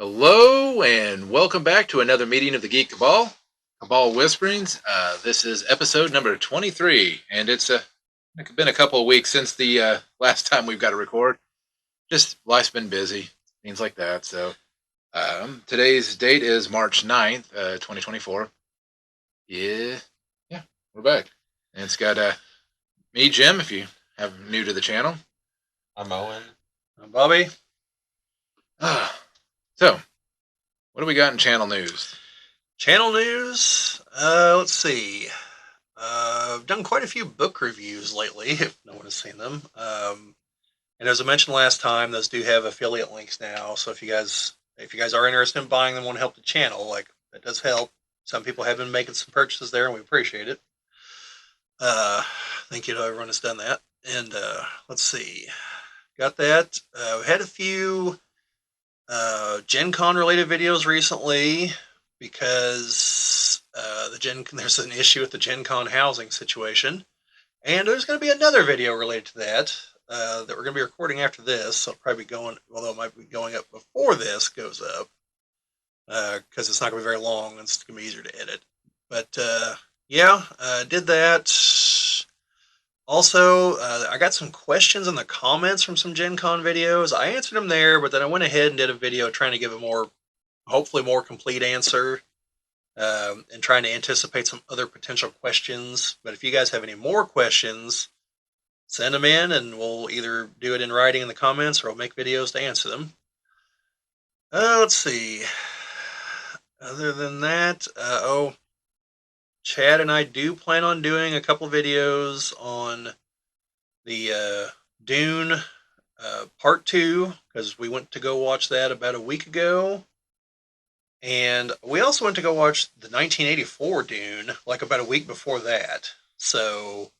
Hello and welcome back to another meeting of the Geek Cabal Whisperings. This is episode number 23, and it's been a couple of weeks since the last time we've got to record. Just life's been busy, things like that. So today's date is March 9th, 2024. Yeah, we're back. And it's got me, Jim, if you have new to the channel. I'm Owen. I'm Bobby. So, what do we got in channel news? Channel news, let's see. I've done quite a few book reviews lately, if no one has seen them. And as I mentioned last time, those do have affiliate links now. So if you guys are interested in buying them, want to help the channel, that does help. Some people have been making some purchases there, and we appreciate it. Thank you to everyone that's done that. And let's see. Got that. We had a few GenCon related videos recently because there's an issue with the GenCon housing situation, and there's going to be another video related to that that we're going to be recording after this. So it'll probably be going, although it might be going up before this goes up, because it's not going to be very long and it's going to be easier to edit. But did that. Also, I got some questions in the comments from some Gen Con videos. I answered them there, but then I went ahead and did a video trying to give a hopefully more complete answer, and trying to anticipate some other potential questions. But if you guys have any more questions, send them in, and we'll either do it in writing in the comments, or I'll make videos to answer them. Let's see. Other than that, Chad and I do plan on doing a couple videos on the Dune Part 2, because we went to go watch that about a week ago. And we also went to go watch the 1984 Dune, about a week before that. So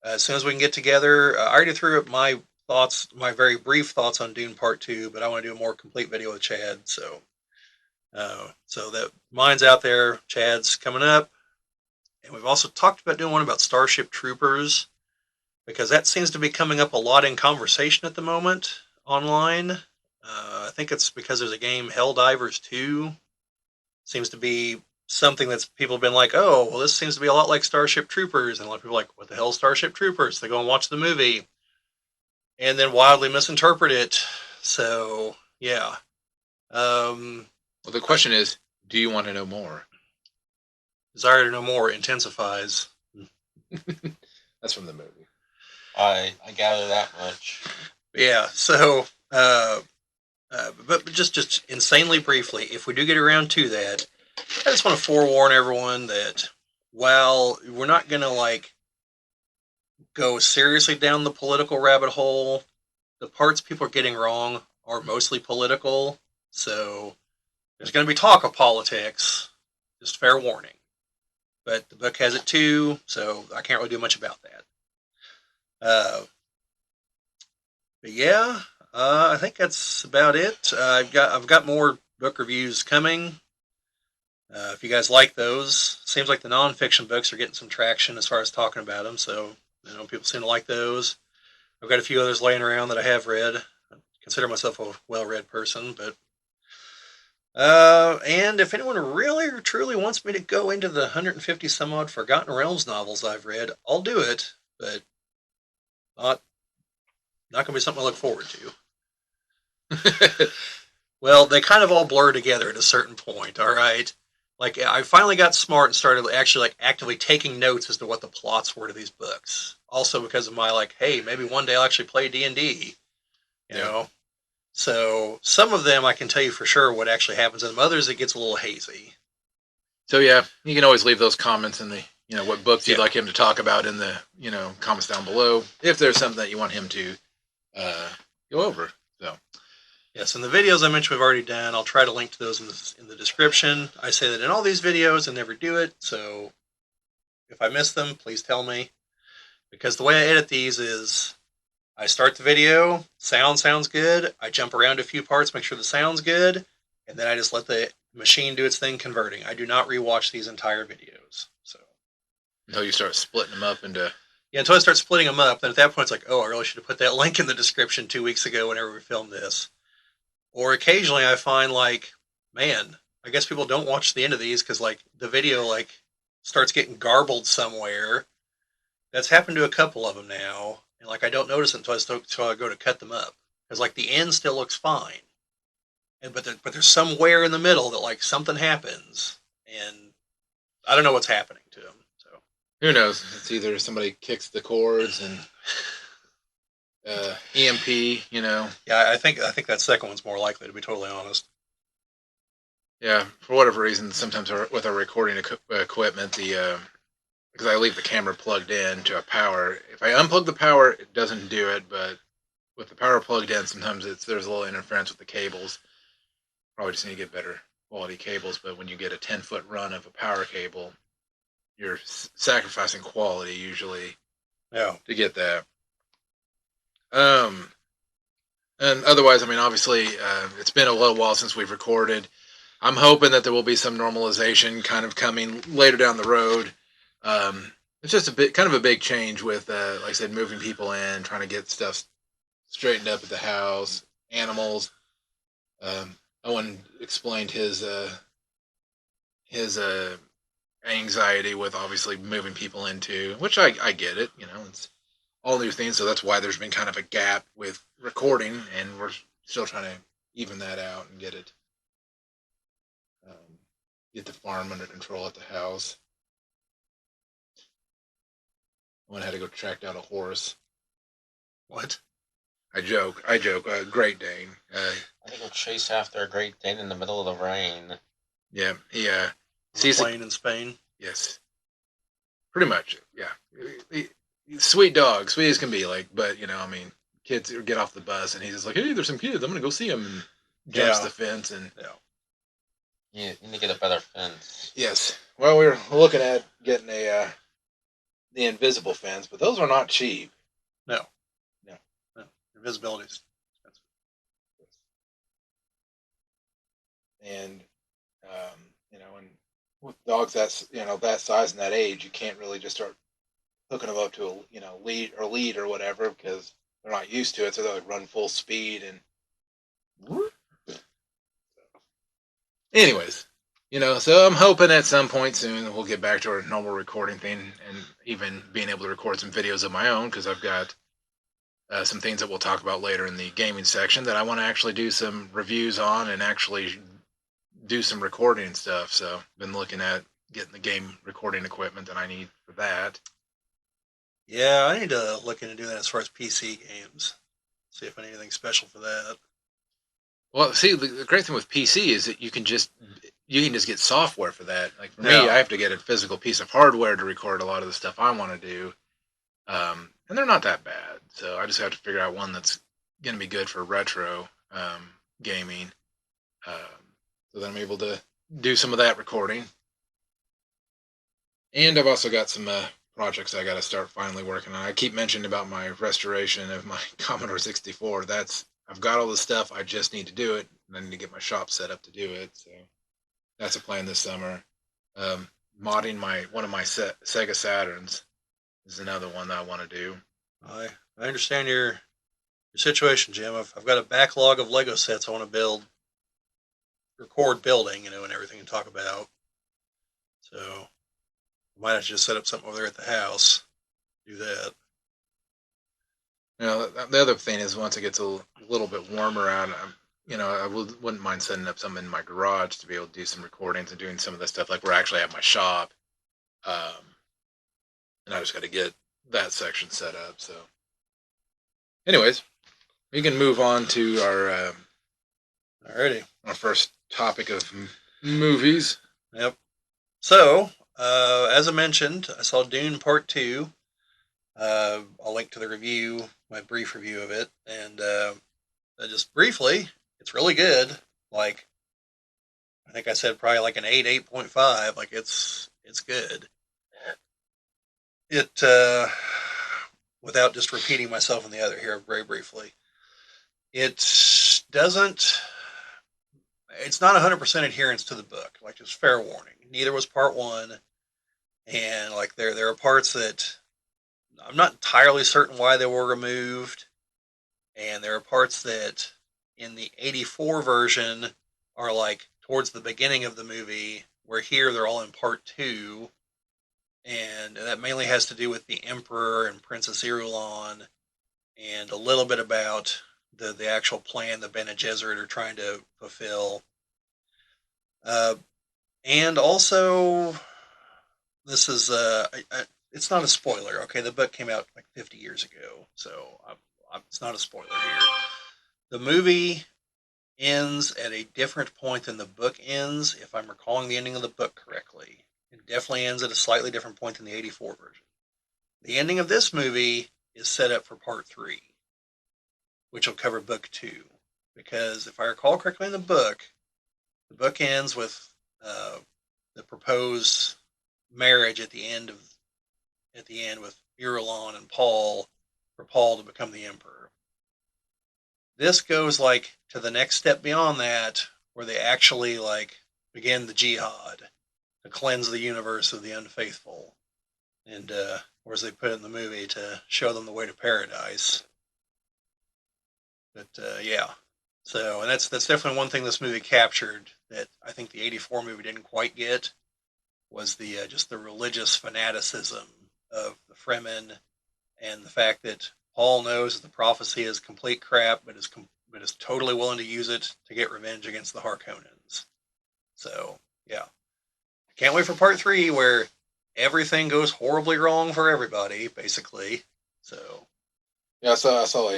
as soon as we can get together, I already threw up my thoughts, my very brief thoughts on Dune Part 2, but I want to do a more complete video with Chad. So that mine's out there. Chad's coming up. And we've also talked about doing one about Starship Troopers, because that seems to be coming up a lot in conversation at the moment online. I think it's because there's a game, Helldivers 2. Seems to be something that's people have been like, oh, well, this seems to be a lot like Starship Troopers. And a lot of people are like, what the hell is Starship Troopers? They go and watch the movie and then wildly misinterpret it. So, yeah. Well, the question is, do you want to know more? Desire to know more intensifies. That's from the movie. I gather that much. Yeah, so, but just insanely briefly, if we do get around to that, I just want to forewarn everyone that while we're not going to, go seriously down the political rabbit hole, the parts people are getting wrong are mostly political, so there's going to be talk of politics, just fair warning. But the book has it too, so I can't really do much about that. But yeah, I think that's about it. I've got more book reviews coming. If you guys like those, seems like the nonfiction books are getting some traction as far as talking about them. So people seem to like those. I've got a few others laying around that I have read. I consider myself a well-read person, but. And if anyone really or truly wants me to go into the 150 some odd Forgotten Realms novels I've read, I'll do it, but not going to be something I look forward to. Well, they kind of all blur together at a certain point, all right? I finally got smart and started actually actively taking notes as to what the plots were to these books. Also because of my hey, maybe one day I'll actually play D&D, you know? So some of them I can tell you for sure what actually happens, and others it gets a little hazy. So yeah, you can always leave those comments in the what books you'd like him to talk about in the comments down below if there's something that you want him to go over. So yes, and the videos I mentioned we've already done. I'll try to link to those in the description. I say that in all these videos I never do it, so if I miss them, please tell me, because the way I edit these is I start the video, sounds good, I jump around a few parts, make sure the sound's good, and then I just let the machine do its thing converting. I do not rewatch these entire videos. So until you start splitting them up into... Yeah, until I start splitting them up, then at that point it's like, oh, I really should have put that link in the description 2 weeks ago whenever we filmed this. Or occasionally I find man, I guess people don't watch the end of these because like the video like starts getting garbled somewhere. That's happened to a couple of them now, and like I don't notice it until I go to cut them up because like the end still looks fine, and but there's somewhere in the middle that like something happens, and I don't know what's happening to them. So Who knows? It's either somebody kicks the cords and EMP, yeah, I think that second one's more likely to be totally honest. Yeah, for whatever reason, sometimes with our recording equipment, because I leave the camera plugged in to a power. If I unplug the power, it doesn't do it. But with the power plugged in, sometimes there's a little interference with the cables. Probably just need to get better quality cables. But when you get a 10-foot run of a power cable, you're sacrificing quality usually Yeah, to get that. Um, and otherwise, I mean, obviously, it's been a little while since we've recorded. I'm hoping that there will be some normalization kind of coming later down the road. It's just kind of a big change with, like I said, moving people in, trying to get stuff straightened up at the house, animals. Owen explained his anxiety with obviously moving people into, which I get it. It's all new things, so that's why there's been kind of a gap with recording, and we're still trying to even that out and get the farm under control at the house. One had to go track down a horse. what? I joke. Great Dane. I think we'll chase after a Great Dane in the middle of the rain. Yeah, he On sees plane in Spain. yes, pretty much. Yeah, sweet dog, sweet as can be. Like, but I mean, kids get off the bus and he's just like, hey, there's some kids. I'm gonna go see them. And jumps the fence and You need to get a better fence. yes. Well, we were looking at getting the invisible fence, but those are not cheap. No, No. no, invisibility is expensive. And and with dogs that size and that age, you can't really just start hooking them up to a lead or whatever because they're not used to it, so they'll like run full speed and. Anyways, so I'm hoping at some point soon we'll get back to our normal recording thing and even being able to record some videos of my own because I've got some things that we'll talk about later in the gaming section that I want to actually do some reviews on and actually do some recording and stuff. So I've been looking at getting the game recording equipment that I need for that. Yeah, I need to look into doing that as far as PC games. See if I need anything special for that. Well, see, the great thing with PC is that you can just get software for that. Like for me, Yeah. I have to get a physical piece of hardware to record a lot of the stuff I want to do, and they're not that bad. So I just have to figure out one that's going to be good for retro gaming, so that I'm able to do some of that recording. And I've also got some projects I got to start finally working on. I keep mentioning about my restoration of my Commodore 64. I've got all the stuff. I just need to do it, and I need to get my shop set up to do it. So that's a plan this summer. Modding one of my Sega Saturns is another one that I want to do. I understand your situation, Jim. I've got a backlog of Lego sets I want to record building, and everything to talk about. So I might have to just set up something over there at the house. Do that. The other thing is once it gets a little bit warmer out, I wouldn't mind setting up some in my garage to be able to do some recordings and doing some of the stuff like we're actually at my shop. And I just got to get that section set up. So, anyways, we can move on to Alrighty. our first topic of movies. Yep. So, as I mentioned, I saw Dune Part 2. I'll link to the review, my brief review of it. And just briefly, it's really good. Like, I think I said probably like an 8, 8.5. Like, it's good. It, without just repeating myself in the other here very briefly, it doesn't, it's not 100% adherence to the book. Like, just fair warning. Neither was Part 1. And, like, there are parts that I'm not entirely certain why they were removed. And there are parts that in the 84 version are like towards the beginning of the movie, where here they're all in part two, and that mainly has to do with the Emperor and Princess Irulan, and a little bit about the actual plan the Bene Gesserit are trying to fulfill. Uh, and also, this is it's not a spoiler. Okay, the book came out like 50 years ago, so it's not a spoiler here. The movie ends at a different point than the book ends, if I'm recalling the ending of the book correctly. It definitely ends at a slightly different point than the '84 version. The ending of this movie is set up for part three, which will cover book two. Because if I recall correctly in the book ends with the proposed marriage at the end with Irulan and Paul, for Paul to become the emperor. This goes like to the next step beyond that, where they actually like begin the jihad to cleanse the universe of the unfaithful, and or as they put it in the movie, to show them the way to paradise. But yeah, so and that's definitely one thing this movie captured that I think the '84 movie didn't quite get, was the just the religious fanaticism of the Fremen, and the fact that Paul knows that the prophecy is complete crap, but is totally willing to use it to get revenge against the Harkonnens. So yeah, I can't wait for part three, where everything goes horribly wrong for everybody, basically. So Yeah, I saw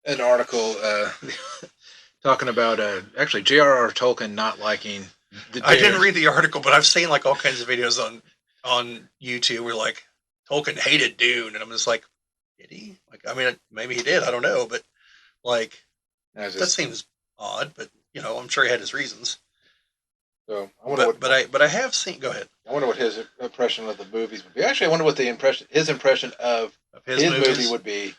an article talking about actually J.R.R. Tolkien not liking the I Dune. didn't read the article, but I've seen like all kinds of videos on YouTube where like Tolkien hated Dune, and I'm just like, did he? Like, I mean, maybe he did. I don't know, but like that seems odd. But you know, I'm sure he had his reasons. So I wonder but I have seen. Go ahead. I wonder what his impression of the movies would be. Actually, I wonder what his impression of his movie would be.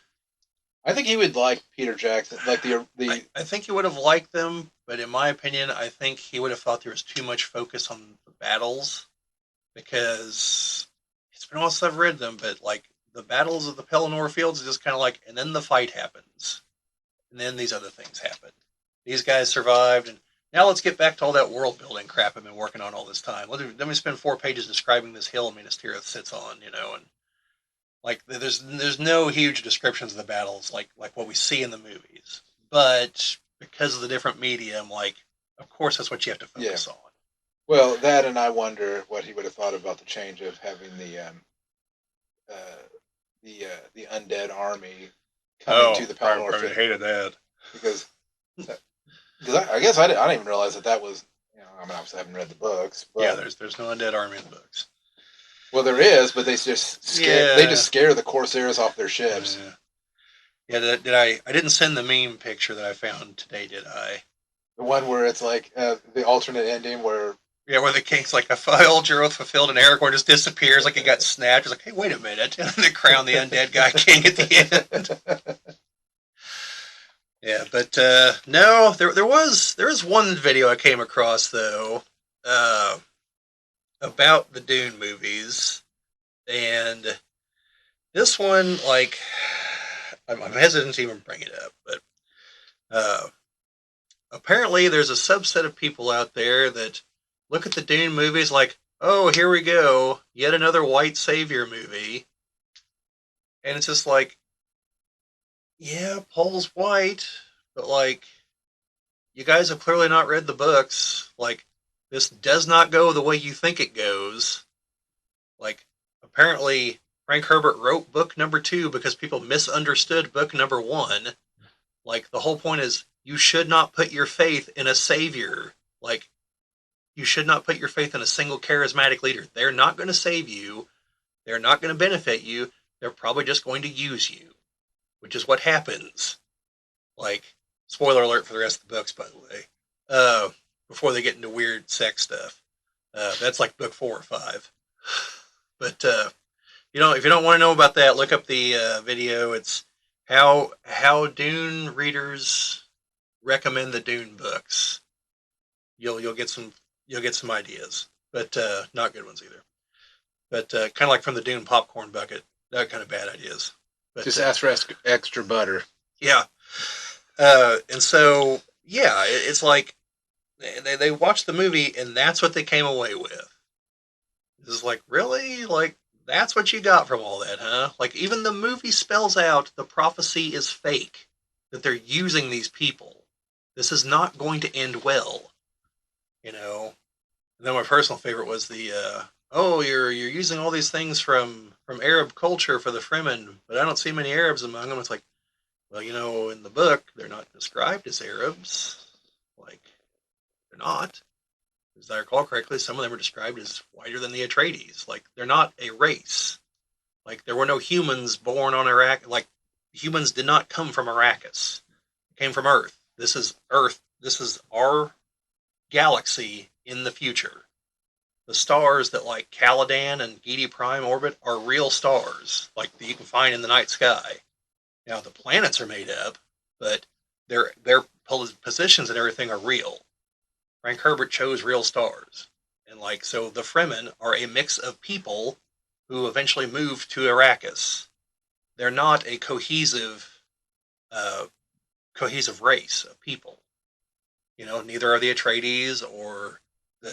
I think he would like Peter Jackson, like I think he would have liked them, but in my opinion, I think he would have thought there was too much focus on the battles, because it's been a while since I've read them, but like the battles of the Pelennor Fields is just kind of like, and then the fight happens, and then these other things happen. These guys survived, and now let's get back to all that world building crap I've been working on all this time. Let me spend 4 pages describing this hill Minas Tirith sits on, you know, and like there's no huge descriptions of the battles like what we see in the movies, but because of the different medium, like of course that's what you have to focus on. Well, that, and I wonder what he would have thought about the change of having the undead army coming to the Pelennor. I hated that because I guess I didn't even realize that was, you know, I mean, obviously I haven't read the books. But, yeah, there's no undead army in the books. Well, there is, but they just scare the Corsairs off their ships. Yeah, did I didn't send the meme picture that I found today, did I? The one where it's like the alternate ending where the king's like, I filed your oath fulfilled, and Aragorn just disappears like he got snapped. He's like, hey, wait a minute, and then they crown the undead guy king at the end. Yeah, but no, there was one video I came across though, about the Dune movies, and this one, like, I'm hesitant to even bring it up, but apparently there's a subset of people out there that look at the Dune movies like, oh, here we go, yet another white savior movie, and it's just like, yeah, Paul's white, but like, you guys have clearly not read the books. Like, this does not go the way you think it goes. Like, apparently Frank Herbert wrote book number 2 because people misunderstood book number 1. Like, the whole point is, you should not put your faith in a savior. Like, you should not put your faith in a single charismatic leader. They're not going to save you. They're not going to benefit you. They're probably just going to use you, which is what happens. Like, spoiler alert for the rest of the books, by the way. Before they get into weird sex stuff. That's like book 4 or 5. But, you know, if you don't want to know about that, look up the video. It's how Dune readers recommend the Dune books. You'll get some ideas, but not good ones either. But kind of like from the Dune popcorn bucket, that kind of bad ideas. But, just ask for extra butter. Yeah. And so, yeah, it's like, they watched the movie and that's what they came away with. It's like, really? Like, that's what you got from all that, huh? Like, even the movie spells out the prophecy is fake, that they're using these people. This is not going to end well, you know? And then my personal favorite was the, oh, you're using all these things from Arab culture for the Fremen, but I don't see many Arabs among them. It's like, well, in the book, they're not described as Arabs. Like, they're not. As I recall correctly, some of them are described as whiter than the Atreides. Like, they're not a race. Like, there were no humans born on Arrakis. Like, humans did not come from Arrakis. They came from Earth. This is Earth. This is our galaxy in the future. The stars that, like, Caladan and Giedi Prime orbit are real stars, like, that you can find in the night sky. Now, the planets are made up, but their positions and everything are real. Frank Herbert chose real stars. And like, so the Fremen are a mix of people who eventually moved to Arrakis. They're not a uh, cohesive race of people. Neither are the Atreides or the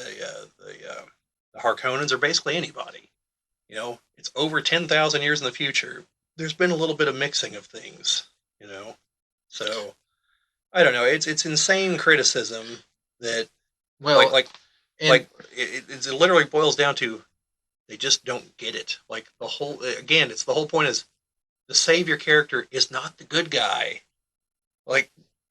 Harkonnens or basically anybody. It's over 10,000 years in the future. There's been a little bit of mixing of things, So I don't know. It's insane criticism that Well, like and it literally boils down to they just don't get it. Like it's the whole point is the savior character is not the good guy. Like,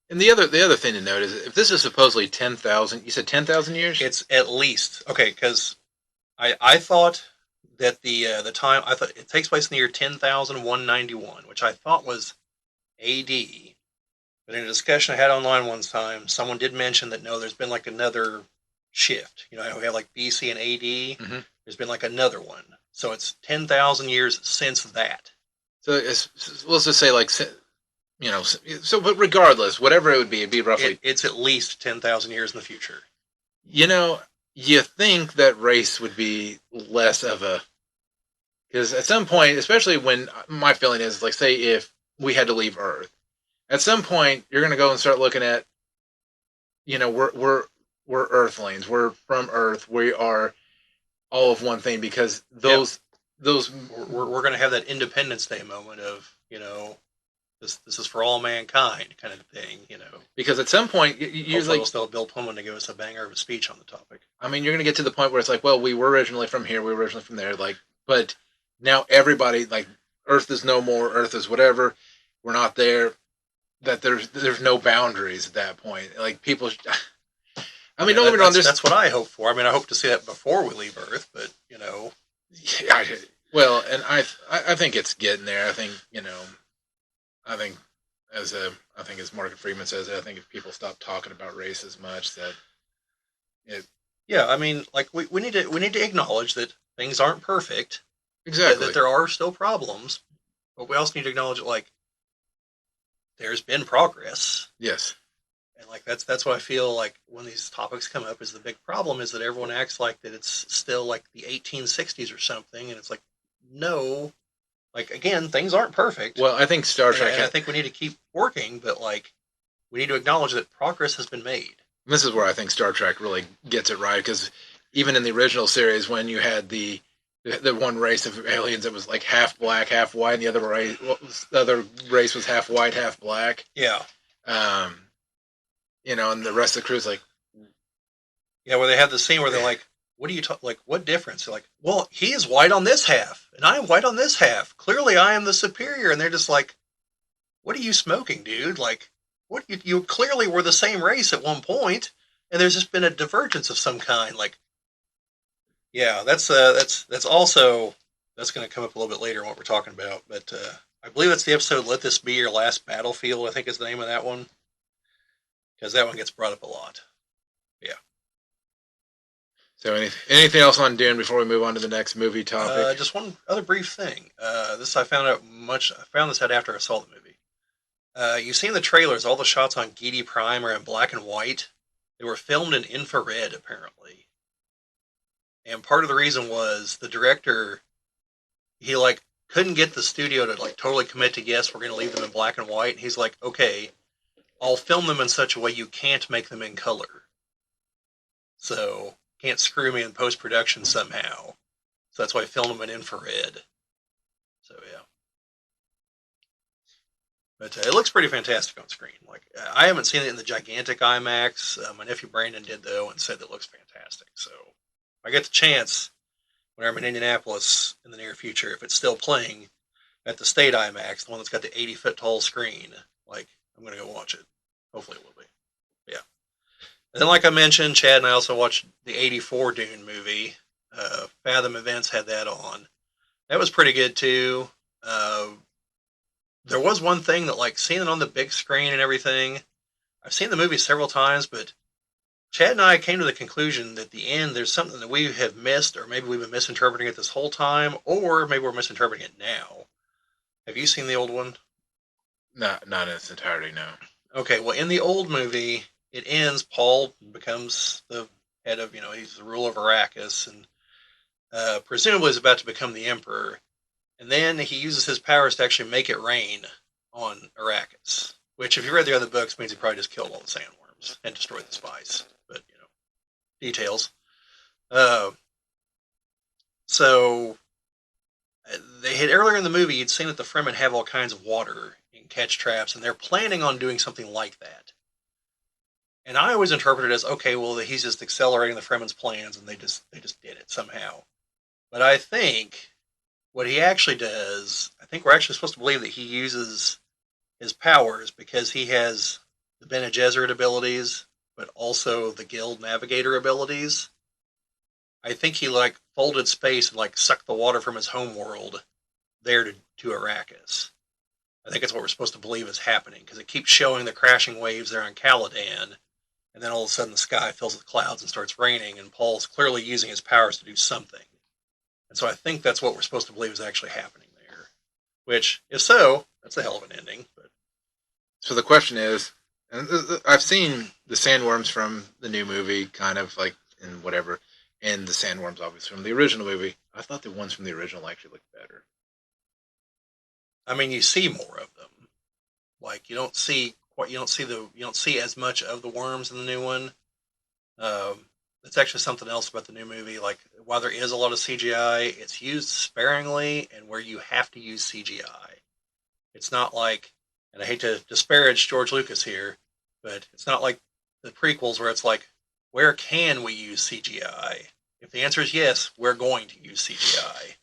and the other thing to note is if this is supposedly 10,000, you said 10,000 years. it's at least okay because I thought that the time I thought it takes place in the year 10,191, which I thought was A.D. But in a discussion I had online one time, someone did mention that no, there's been like another shift. We have like BC and AD. Mm-hmm. There's been like another one. So it's 10,000 years since that. So let's just say like, so but regardless, whatever it would be, it'd be roughly. It's at least 10,000 years in the future. You think that race would be less of a, because at some point, especially when my feeling is like, say if we had to leave Earth, at some point you're going to go and start looking at, we're Earthlings, we're from Earth, we are all of one thing because those we're going to have that Independence Day moment of this is for all mankind kind of thing. Because at some point you're like, we'll still have Bill Pullman to give us a banger of a speech on the topic. I mean, you're going to get to the point where it's like, well, we were originally from here, we were originally from there, like, but now everybody, like, Earth is no more, Earth is whatever, we're not there, that there's no boundaries at that point. Like, people, I mean, don't get me wrong, that's what I hope for. I mean, I hope to see that before we leave Earth, but, Yeah, well, and I think it's getting there. I think, I think as Margaret Freeman says, I think if people stop talking about race as much, that it. Yeah, I mean, like we need to acknowledge that things aren't perfect. Exactly. That there are still problems, but we also need to acknowledge that like there's been progress. Yes. And like that's what I feel like when these topics come up is the big problem is that everyone acts like that it's still like the 1860s or something, and it's like no. Like, again, things aren't perfect. Well, I think Star Trek. And I think we need to keep working, but, like, we need to acknowledge that progress has been made. This is where I think Star Trek really gets it right, because even in the original series, when you had the one race of aliens that was, like, half black, half white, and the other race was half white, half black. Yeah. And the rest of the crew's like... Yeah, where they have the scene where they're like, what do you talk? Like, what difference? They're like, well, he is white on this half, and I am white on this half. Clearly, I am the superior. And they're just like, what are you smoking, dude? Like, what? You clearly were the same race at one point, and there's just been a divergence of some kind. Like, yeah, that's also that's going to come up a little bit later in what we're talking about. But I believe that's the episode. Let this be your last battlefield. I think is the name of that one, because that one gets brought up a lot. Yeah. So anything else on Dune before we move on to the next movie topic? Just one other brief thing. I found this out after I saw the movie. You see in the trailers, all the shots on Giedi Prime are in black and white. They were filmed in infrared, apparently. And part of the reason was the director, he like couldn't get the studio to like totally commit to yes, we're going to leave them in black and white. And he's like, okay, I'll film them in such a way you can't make them in color. so can't screw me in post production somehow. So that's why I filmed them in infrared. So yeah, but it looks pretty fantastic on screen. Like I haven't seen it in the gigantic IMAX. My nephew Brandon did though, and said it looks fantastic. So if I get the chance when I'm in Indianapolis in the near future, if it's still playing at the state IMAX, the one that's got the 80-foot tall screen, like I'm gonna go watch it. Hopefully it will be. Yeah. And then, like I mentioned, Chad and I also watched the '84 Dune movie. Fathom Events had that on. That was pretty good too. Uh, there was one thing that, like, seeing it on the big screen and everything. I've seen the movie several times, but Chad and I came to the conclusion that at the end there's something that we have missed, or maybe we've been misinterpreting it this whole time, or maybe we're misinterpreting it now. Have you seen the old one? Not in its entirety, no. Okay, well, in the old movie, it ends. Paul becomes the head of, he's the ruler of Arrakis, and presumably is about to become the emperor. And then he uses his powers to actually make it rain on Arrakis, which, if you read the other books, means he probably just killed all the sandworms and destroyed the spice. But, details. Uh, so they had earlier in the movie, you'd seen that the Fremen have all kinds of water and catch traps, and they're planning on doing something like that. And I always interpreted it as, okay, well, he's just accelerating the Fremen's plans, and they just did it somehow. But I think what he actually does, I think we're actually supposed to believe that he uses his powers because he has the Bene Gesserit abilities, but also the Guild Navigator abilities. I think he like folded space and like sucked the water from his home world there to Arrakis. I think that's what we're supposed to believe is happening because it keeps showing the crashing waves there on Caladan, and then all of a sudden the sky fills with clouds and starts raining, and Paul's clearly using his powers to do something. And so I think that's what we're supposed to believe is actually happening there. Which, if so, that's a hell of an ending. But So the question is, and I've seen the sandworms from the new movie, kind of like in whatever, and the sandworms obviously from the original movie. I thought the ones from the original actually looked better. I mean, you see more of them. Like you don't see as much of the worms in the new one. It's actually something else about the new movie. Like while there is a lot of CGI, it's used sparingly and where you have to use CGI. It's not like, and I hate to disparage George Lucas here, but it's not like the prequels where it's like, where can we use CGI? If the answer is yes, we're going to use CGI.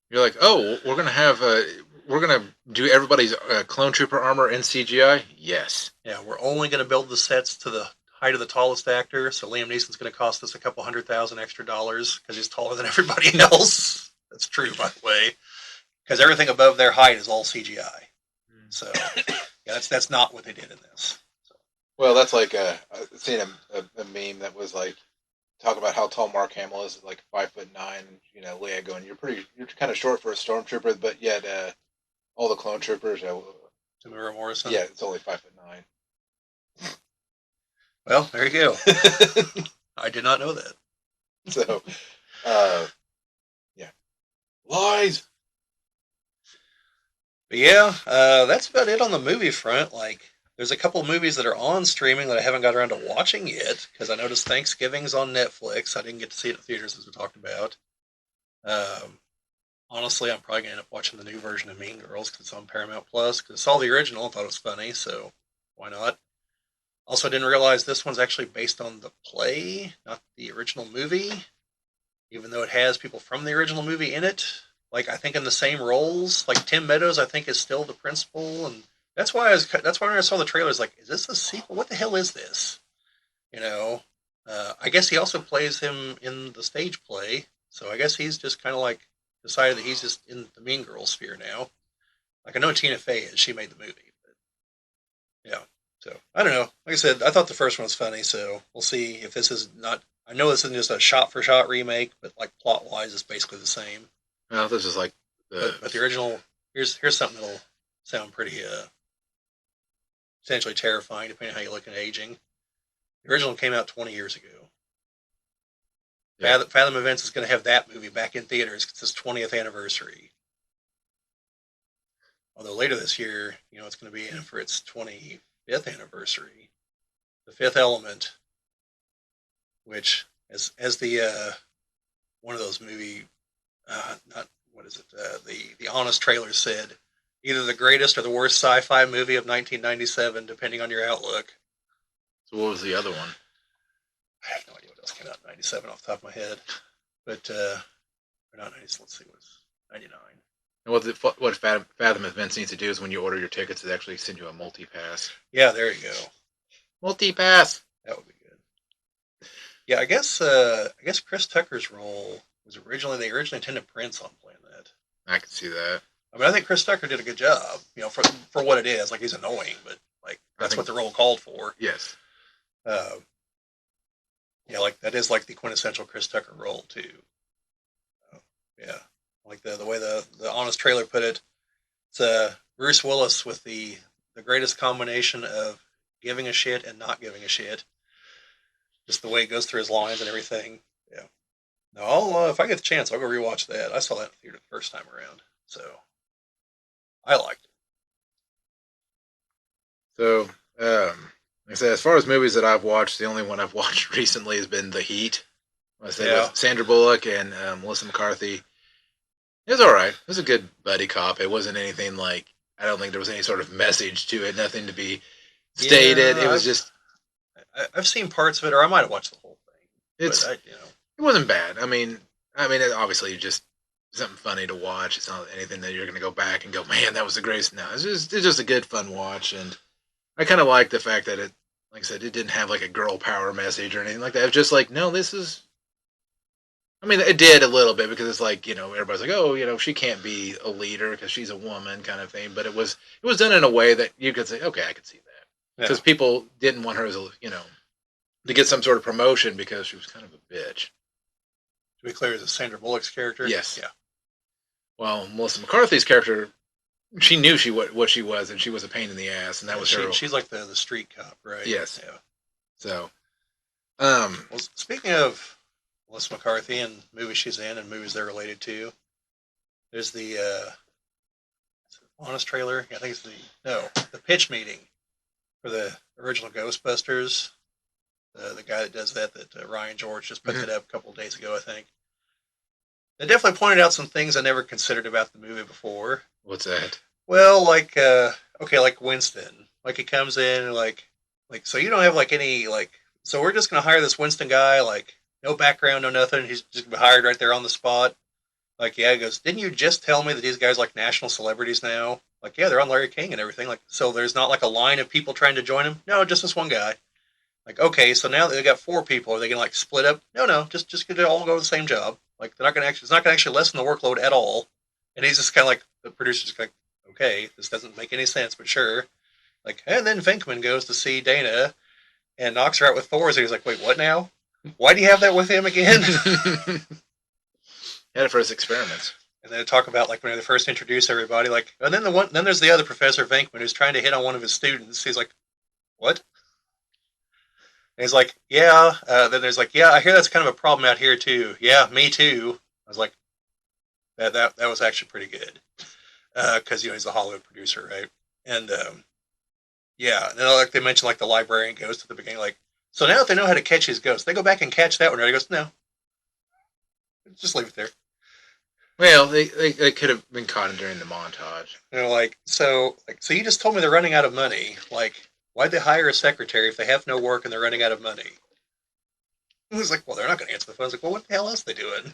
You're like, oh, we're gonna do everybody's clone trooper armor in CGI. Yes. Yeah, we're only going to build the sets to the height of the tallest actor. So Liam Neeson's going to cost us a couple $100,000 extra because he's taller than everybody else. That's true, by the way, because everything above their height is all CGI. So yeah, that's not what they did in this. So. Well, that's like I've seen a meme that was like talk about how tall Mark Hamill is, like 5'9". You know, Leia going, you're kind of short for a stormtrooper, but yet all the clone troopers, Tamura Morrison. yeah, it's only 5'9". Well, there you go. I did not know that. So, yeah, lies. But yeah, that's about it on the movie front. Like, there's a couple of movies that are on streaming that I haven't got around to watching yet because I noticed Thanksgiving's on Netflix. I didn't get to see it in the theaters as we talked about. Honestly, I'm probably gonna end up watching the new version of Mean Girls because it's on Paramount Plus. Because I saw the original and thought it was funny, so why not? Also, I didn't realize this one's actually based on the play, not the original movie, even though it has people from the original movie in it. Like I think in the same roles. Like Tim Meadows, I think is still the principal, and that's why when I saw the trailers, like, is this a sequel? What the hell is this? You know, I guess he also plays him in the stage play, so I guess he's just kind of like decided that he's just in the Mean Girls sphere now. Like I know Tina Fey is; she made the movie, but yeah. So I don't know. Like I said, I thought the first one was funny, so we'll see if this is not. I know this isn't just a shot-for-shot remake, but like plot-wise, it's basically the same. Well, this is like But the original. Here's something that'll sound pretty potentially terrifying, depending on how you look at aging. The original came out 20 years ago. yeah. Fathom Events is going to have that movie back in theaters because it's its 20th anniversary. Although later this year, it's going to be in for its 25th anniversary. The Fifth Element, which as the one of those movie, not what is it? The honest trailer said, either the greatest or the worst sci-fi movie of 1997, depending on your outlook. So what was the other one? I have no idea what else came out in '97 off the top of my head, but or not '90. Let's see, it was '99. And what Fathom Events needs to do is when you order your tickets, it actually send you a multi-pass. Yeah, there you go. Multi-pass. That would be good. Yeah, I guess Chris Tucker's role was they originally intended Prince on playing that. I can see that. I mean, I think Chris Tucker did a good job, for what it is. Like, he's annoying, but like that's what the role called for. Yes. Yeah, like that is like the quintessential Chris Tucker role too. Yeah, like the way the honest trailer put it, it's Bruce Willis with the greatest combination of giving a shit and not giving a shit. Just the way it goes through his lines and everything. Yeah. No, I'll if I get the chance, I'll go rewatch that. I saw that in the theater the first time around, so I liked it. So, like I said, as far as movies that I've watched, the only one I've watched recently has been The Heat. I said with Sandra Bullock and Melissa McCarthy. It was all right. It was a good buddy cop. It wasn't anything like, I don't think there was any sort of message to it. Nothing to be stated. It was just. I've seen parts of it, or I might have watched the whole thing. It wasn't bad. I mean, it obviously just something funny to watch. It's not anything that you're going to go back and go, man, that was the greatest. No, it's just a good fun watch, and I kind of like the fact that it, like I said, it didn't have like a girl power message or anything like that. It was just like, no, this is. I mean, it did a little bit because it's like, everybody's like, oh, she can't be a leader because she's a woman kind of thing. But it was done in a way that you could say, okay, I could see that. Because people didn't want her as to get some sort of promotion because she was kind of a bitch. To be clear, is it Sandra Bullock's character? Yes. Yeah. Well, Melissa McCarthy's character, she knew what she was, and she was a pain in the ass, and that was her. She's like the street cop, right? Yes. Yeah. So, well, speaking of Melissa McCarthy and movies she's in and movies they're related to, there's the honest trailer. I think it's the pitch meeting for the original Ghostbusters. The guy that does that Ryan George just put that up a couple of days ago, I think. They definitely pointed out some things I never considered about the movie before. What's that? Well, like like Winston, like he comes in and like so you don't have like any so we're just gonna hire this Winston guy, like no background, no nothing. He's just gonna be hired right there on the spot. Like, yeah, he goes, didn't you just tell me that these guys like national celebrities now? Like, yeah, they're on Larry King and everything. Like, so there's not like a line of people trying to join him. No, just this one guy. Like, okay, so now they got 4 people. Are they gonna like split up? No, just gonna all go to the same job. Like, it's not gonna actually lessen the workload at all. And he's just kind of like, the producer's like, okay, this doesn't make any sense, but sure. Like, and then Venkman goes to see Dana and knocks her out with Thor's. And he's like, wait, what now? Why do you have that with him again? Had it for his experiments. And then talk about like when they first introduce everybody, like, and then there's the other Professor Venkman who's trying to hit on one of his students. He's like, what? And he's like, yeah. Then there's like, yeah, I hear that's kind of a problem out here too. Yeah, me too. I was like, that was actually pretty good because he's a Hollywood producer, right? And yeah, and then like they mentioned like the librarian ghost at the beginning, like, so now that they know how to catch his ghosts, they go back and catch that one. Right? He goes, no, just leave it there. Well, they could have been caught during the montage. So you just told me they're running out of money. Like, why'd they hire a secretary if they have no work and they're running out of money? And he's like, well, they're not going to answer the phone. I was like, well, what the hell else are they doing?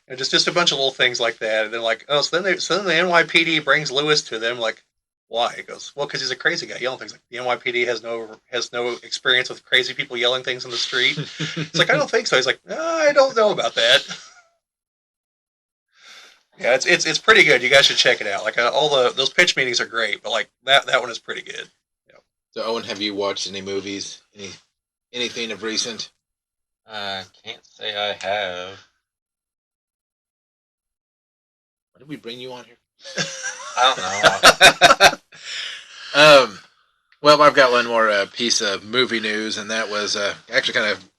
And just a bunch of little things like that. And then like, oh, so then the NYPD brings Lewis to them. Like, why? He goes, well, because he's a crazy guy yelling things. Like the NYPD has no experience with crazy people yelling things on the street. It's like, I don't think so. He's like, I don't know about that. Yeah, it's pretty good. You guys should check it out. Like all those pitch meetings are great, but like that one is pretty good. Yeah. So Owen, have you watched any movies? Anything of recent? Can't say I have. Why did we bring you on here? I don't know. Well, I've got one more piece of movie news, and that was actually kind of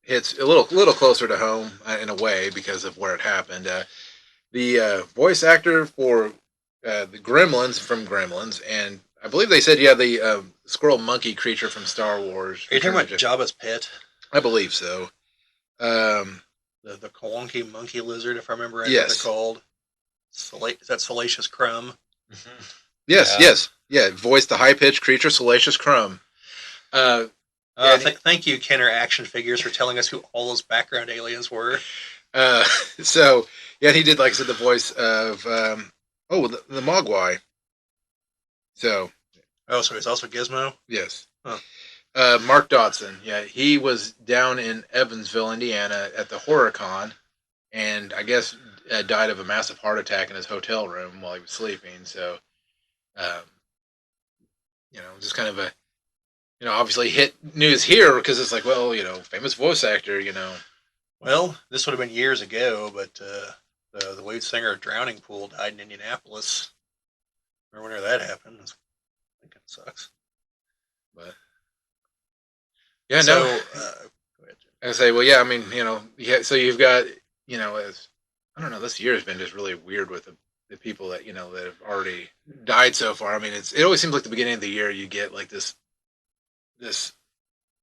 hits a little closer to home in a way because of where it happened. The voice actor for the Gremlins from Gremlins, and I believe they said, the squirrel monkey creature from Star Wars. Are you talking about Jabba's pet? I believe so. The Kawonki monkey lizard, if I remember right, what they're Yes. called. Is that Salacious Crumb? Yes, Yeah. yes. Yeah, voiced the high-pitched creature Salacious Crumb. Yeah, Thank you, Kenner Action Figures, for telling us who all those background aliens were. uh, so, yeah, he did, like I said, the voice of, the Mogwai. So, Oh, so he's also Gizmo? yes. Huh. Mark Dodson, yeah, he was down in Evansville, Indiana at the HorrorCon, and I guess died of a massive heart attack in his hotel room while he was sleeping. So, um, just kind of a, obviously hit news here because it's like, well, famous voice actor, Well, this would have been years ago, but the lead singer of Drowning Pool died in Indianapolis. Remember when that happened? I think it sucks. But yeah, So, no, go ahead, Jim. I say, well, yeah, I mean, yeah. So you've got, as I don't know, this year has been just really weird with the people that that have already died so far. I mean, it always seems like the beginning of the year you get like this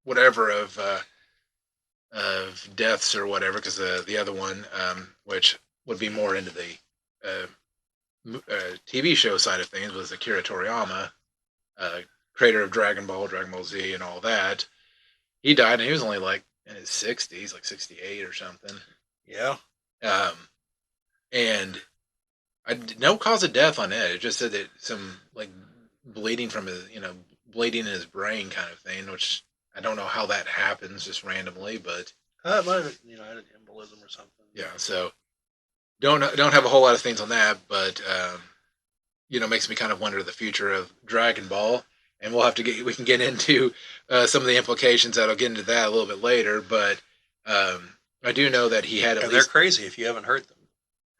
whatever of deaths or whatever, because the other one, which would be more into the TV show side of things, was Akira Toriyama, uh, creator of Dragon Ball, Dragon Ball Z, and all that. He died, and he was only like in his 60s, like 68 or something. Yeah. Um, and no cause of death on it. It just said that some like bleeding from his, bleeding in his brain kind of thing, which I don't know how that happens just randomly, but It might have, had an embolism or something. yeah. So don't have a whole lot of things on that, but makes me kind of wonder the future of Dragon Ball. And we can get into some of the implications. That'll get into that a little bit later, but I do know that he had at And least. they're crazy if you haven't heard them.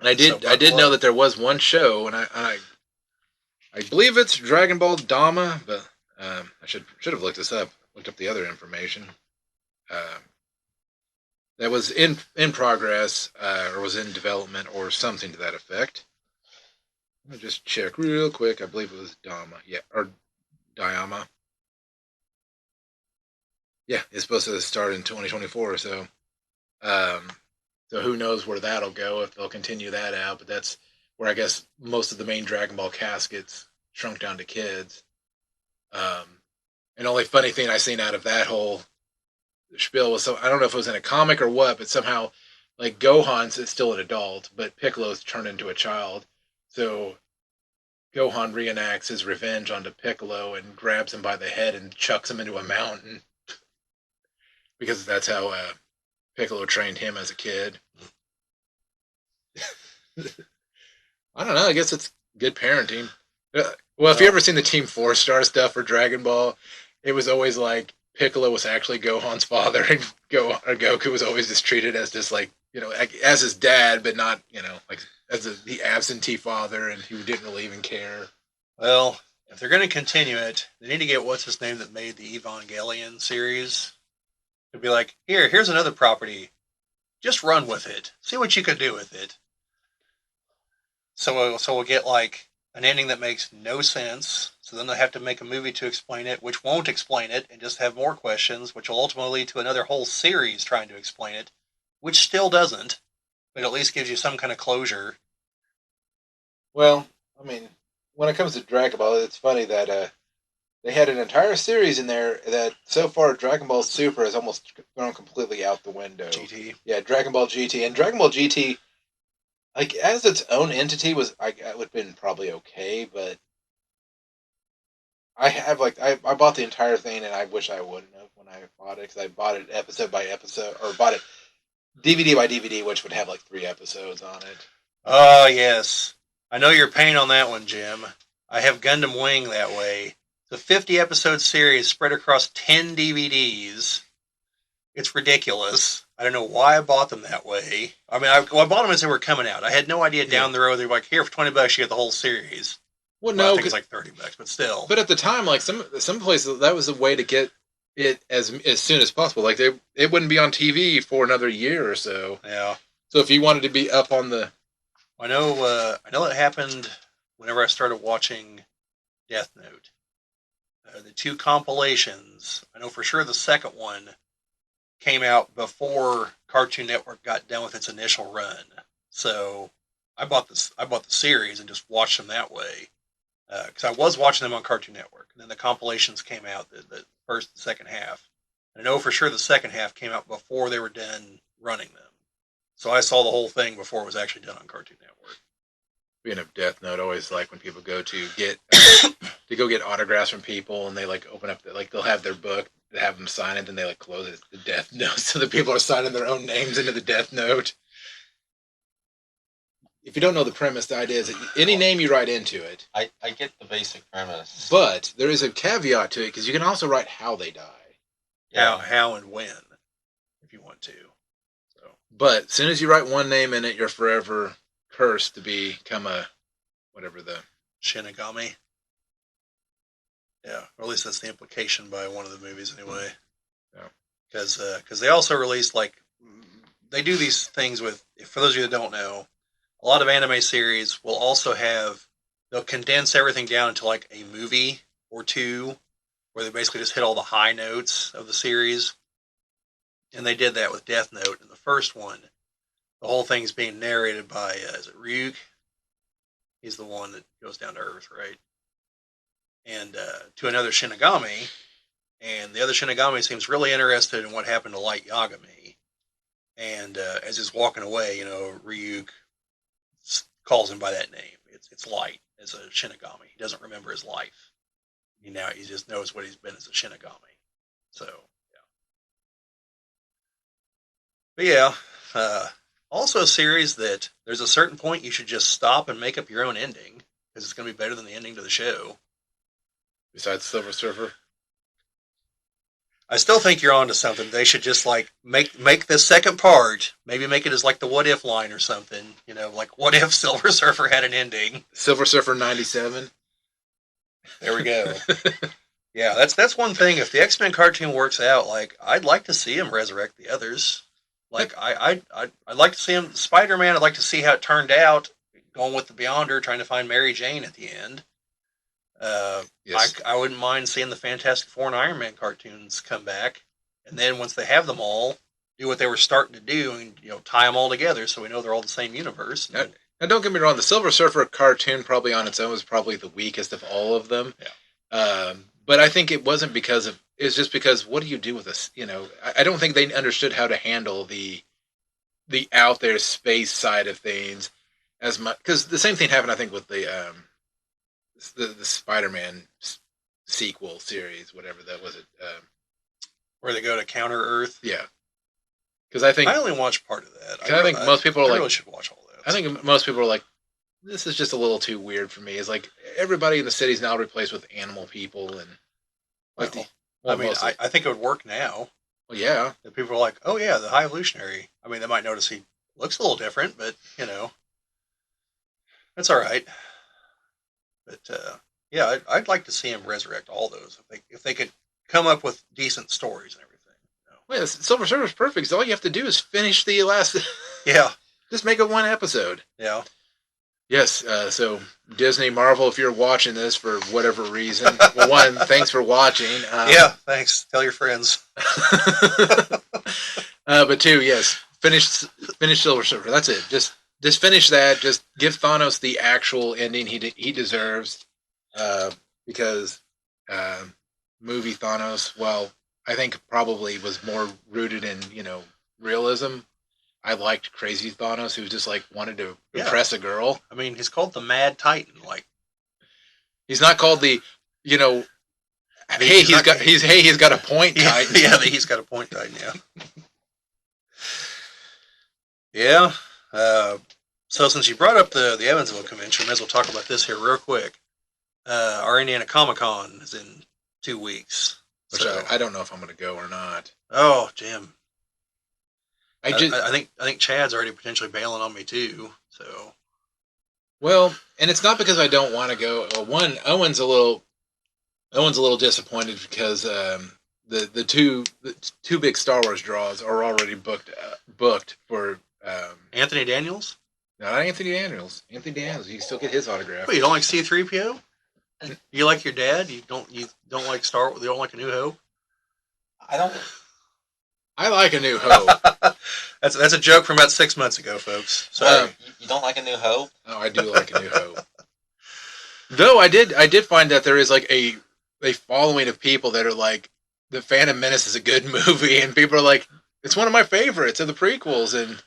And I did know that there was one show, and I believe it's Dragon Ball Dama, but I should have looked this up. Looked up the other information. Uh, that was in progress, or was in development, or something to that effect. Let me just check real quick. I believe it was Dama, yeah, or Diama. Yeah, it's supposed to start in 2024. Um, so who knows where that'll go, if they'll continue that out. But that's where I guess most of the main Dragon Ball cast gets shrunk down to kids. Um, and only funny thing I seen out of that whole spiel was, so I don't know if it was in a comic or what, but somehow like Gohan's is still an adult, but Piccolo's turned into a child. So Gohan reenacts his revenge onto Piccolo and grabs him by the head and chucks him into a mountain because that's how Piccolo trained him as a kid. I don't know. I guess it's good parenting. Well, if you ever seen the Team 4-Star stuff for Dragon Ball, it was always like Piccolo was actually Gohan's father, and Goku was always just treated as just like, as his dad, but not, like as the absentee father, and who didn't really even care. Well, if they're going to continue it, they need to get what's his name that made the Evangelion series. It'd be like, here's another property. Just run with it. See what you can do with it. So we'll get like an ending that makes no sense. So then they'll have to make a movie to explain it, which won't explain it, and just have more questions, which will ultimately lead to another whole series trying to explain it, which still doesn't, but at least gives you some kind of closure. Well, I mean, when it comes to Dragon Ball, it's funny that they had an entire series in there that so far Dragon Ball Super has almost thrown completely out the window. GT. Yeah, Dragon Ball GT. And Dragon Ball GT, like, as its own entity, it would have been probably okay, but I bought the entire thing, and I wish I wouldn't have when I bought it, because I bought it episode by episode, or bought it DVD by DVD, which would have like 3 episodes on it. Oh, yes. I know you're paying on that one, Jim. I have Gundam Wing that way. It's a 50-episode series spread across 10 DVDs. It's ridiculous. I don't know why I bought them that way. I mean, I bought them as they were coming out. I had no idea down the road they were like, here, for $20 you get the whole series. Well, Well, no, I think it's like $30, but still. but at the time, like some places, that was a way to get it as soon as possible. Like it wouldn't be on TV for another year or so. Yeah. So if you wanted to be up on the, I know it happened whenever I started watching Death Note. The two compilations, I know for sure the second one came out before Cartoon Network got done with its initial run. So I bought the series and just watched them that way because I was watching them on Cartoon Network. And then the compilations came out, the first and second half. And I know for sure the second half came out before they were done running them. So I saw the whole thing before it was actually done on Cartoon Network. Being a Death Note, I always like when people go to get to go get autographs from people, and they like open up they'll have their book, they have them sign it, and they like close it the Death Note, so the people are signing their own names into the Death Note. If you don't know the premise, the idea is that any name you write into it. I get the basic premise. But there is a caveat to it because you can also write how they die. Yeah. How and when, if you want to. So, but as soon as you write one name in it, you're forever cursed to become a whatever the Shinigami. Yeah, or at least that's the implication by one of the movies, anyway. Yeah. Because they also released they do these things with. For those of you that don't know, a lot of anime series will also they'll condense everything down into like a movie or two, where they basically just hit all the high notes of the series. And they did that with Death Note in the first one. The whole thing's being narrated by, is it Ryuk? He's the one that goes down to Earth, right? And to another Shinigami. And the other Shinigami seems really interested in what happened to Light Yagami. And as he's walking away, Ryuk calls him by that name. It's Light as a Shinigami. He doesn't remember his life. He just knows what he's been as a Shinigami. So, yeah. But yeah, also a series that there's a certain point you should just stop and make up your own ending because it's going to be better than the ending to the show. Besides Silver Surfer? I still think you're onto something. They should just make the second part, maybe make it as like the what if line or something. Like what if Silver Surfer had an ending? Silver Surfer 97. There we go. Yeah, that's one thing. If the X-Men cartoon works out, I'd like to see him resurrect the others. I'd like to see him Spider-Man. I'd like to see how it turned out, going with the Beyonder, trying to find Mary Jane at the end. Yes. I wouldn't mind seeing the Fantastic Four and Iron Man cartoons come back, and then once they have them all, do what they were starting to do, and tie them all together so we know they're all the same universe. Now don't get me wrong, the Silver Surfer cartoon probably on its own was probably the weakest of all of them. Yeah. But I think it wasn't because of. It's just because what do you do with this? I don't think they understood how to handle the out there space side of things as much. Because the same thing happened, I think, with the Spider-Man sequel series, whatever that was. Where they go to Counter Earth. Yeah. Because I think I only watched part of that. I think most people are I really should watch all that. I think most people are like, this is just a little too weird for me. It's like everybody in the city is now replaced with animal people, and I think it would work now. Well, yeah, that people are like, oh yeah, the High Evolutionary. I mean, they might notice he looks a little different, but that's all right. But yeah, I'd like to see him resurrect all those if they could come up with decent stories and everything. Well, Silver Surfer's perfect. So all you have to do is finish the last. Yeah, just make it one episode. Yeah. Yes, so Disney, Marvel, if you're watching this for whatever reason, well, one, thanks for watching. Yeah, thanks. Tell your friends. But two, yes, finish Silver Surfer. That's it. Just finish that. Just give Thanos the actual ending he deserves, because movie Thanos, well, I think probably was more rooted in realism. I liked Crazy Thanos, who just wanted to impress a girl. I mean, he's called the Mad Titan. He's not called the, he's got a point Titan. Yeah, he's got a point Titan. Yeah. Yeah. So since you brought up the Evansville convention, we may as well talk about this here real quick. Our Indiana Comic-Con is in 2 weeks. Which I don't know if I'm going to go or not. Oh, Jim. I think Chad's already potentially bailing on me too. So, well, and it's not because I don't want to go. One, Owen's a little disappointed because the two big Star Wars draws are already booked for Anthony Daniels. No, not Anthony Daniels. Anthony Daniels, you still get his autograph. Wait, you don't like C-3PO? You like your dad? You don't like Star Wars? You don't like A New Hope? I don't. I like A New Hope. That's a joke from about 6 months ago, folks. Sorry. You don't like A New Hope? Oh, I do like A New Hope. Though I did find that there is like a following of people that are like, The Phantom Menace is a good movie, and people are like, it's one of my favorites of the prequels, and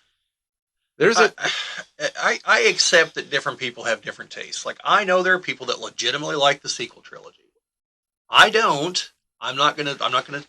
there's I accept that different people have different tastes. Like, I know there are people that legitimately like the sequel trilogy. I don't. I'm not gonna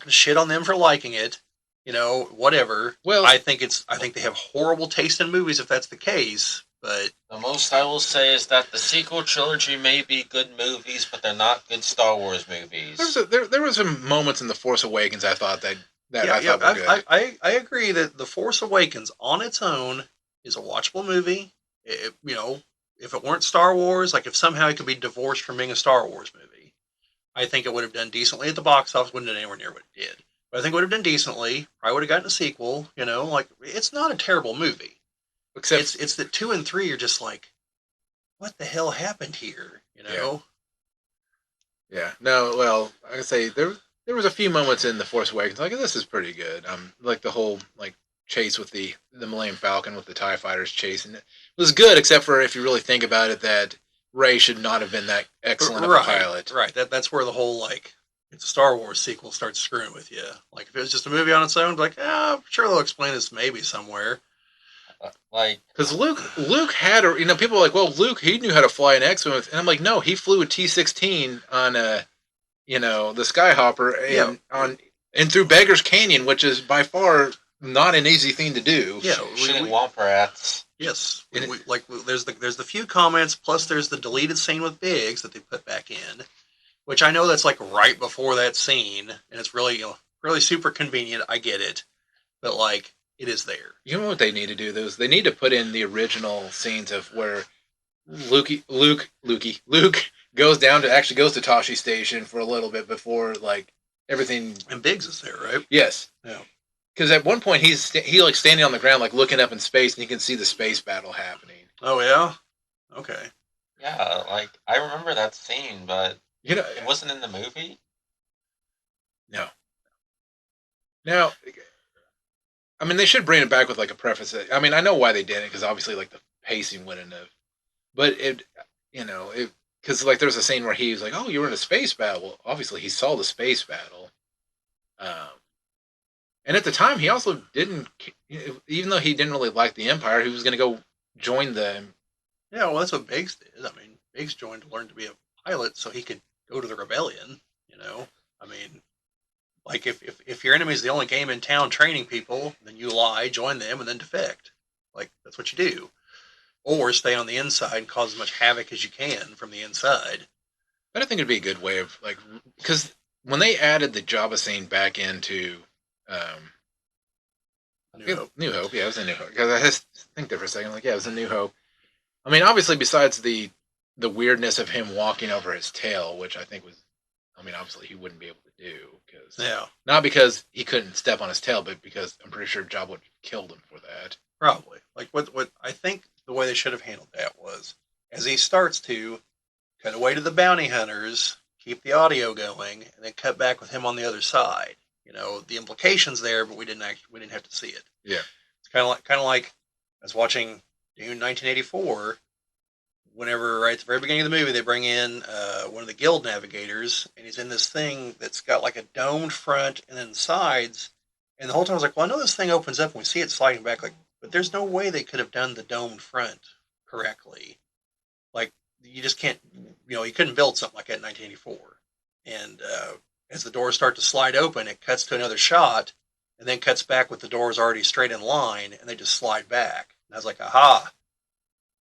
shit on them for liking it. You know, whatever. Well, I think they have horrible taste in movies if that's the case. But the most I will say is that the sequel trilogy may be good movies, but they're not good Star Wars movies. There were some moments in The Force Awakens I thought I thought were good. I agree that The Force Awakens on its own is a watchable movie. You know, if it weren't Star Wars, like if somehow it could be divorced from being a Star Wars movie, I think it would have done decently at the box office. Wouldn't have done anywhere near what it did, but I think it would have done decently. Probably would have gotten a sequel. You know, like it's not a terrible movie. Except it's that 2 and 3 are just like, what the hell happened here? You know? Yeah. No. Well, I can say there was a few moments in The Force Awakens like this is pretty good. Like the whole like chase with the Millennium Falcon with the TIE fighters chasing it was good, except for if you really think about it, that Rey should not have been that excellent of a pilot. Right. That's where the whole like it's a Star Wars sequel starts screwing with you. Like if it was just a movie on its own, like sure they'll explain this maybe somewhere. Like, because Luke had a, people are like, well, Luke, he knew how to fly an X-wing, and I'm like, no, he flew a T-16 on the Skyhopper and through Beggar's Canyon, which is by far not an easy thing to do. Yeah, shooting Wampa rats. Yes, there's the few comments, plus there's the deleted scene with Biggs that they put back in, which I know that's like right before that scene, and it's really really super convenient. I get it, but like. It is there. You know what they need to do? They need to put in the original scenes of where Luke goes to Tashi Station for a little bit before like everything. And Biggs is there, right? Yes. Yeah. Because at one point he's like standing on the ground, like looking up in space, and you can see the space battle happening. Oh yeah. Okay. Yeah, like I remember that scene, but it wasn't in the movie. No. Now. I mean, they should bring it back with like a preface. I mean, I know why they did it because obviously, like the pacing wouldn't have. But because like there's a scene where he was like, "Oh, you were in a space battle." Well, obviously, he saw the space battle. And at the time, he also didn't, even though he didn't really like the Empire, he was going to go join them. Yeah, well, that's what Biggs did. I mean, Biggs joined to learn to be a pilot so he could go to the rebellion. I mean. Like, if your enemy is the only game in town training people, then you lie, join them, and then defect. Like, that's what you do. Or stay on the inside and cause as much havoc as you can from the inside. But I think it'd be a good way of, like, because when they added the Jabba scene back into New Hope, yeah, it was a New Hope. Because I just think there for a second, like, yeah, it was a New Hope. I mean, obviously, besides the weirdness of him walking over his tail, which I think was, I mean, obviously he wouldn't be able to do. Not because he couldn't step on his tail, but because I'm pretty sure Jabba would have killed him for that. Probably. Like, what I think the way they should have handled that was, as he starts to cut away to the bounty hunters, keep the audio going, and then cut back with him on the other side. The implications there, but we didn't have to see it. Yeah. It's kind of like I was watching Dune 1984. Whenever, right at the very beginning of the movie, they bring in one of the guild navigators, and he's in this thing that's got like a domed front and then sides. And the whole time I was like, well, I know this thing opens up and we see it sliding back, like, but there's no way they could have done the domed front correctly. Like, you just can't, you couldn't build something like that in 1984. And as the doors start to slide open, it cuts to another shot, and then cuts back with the doors already straight in line, and they just slide back. And I was like, aha.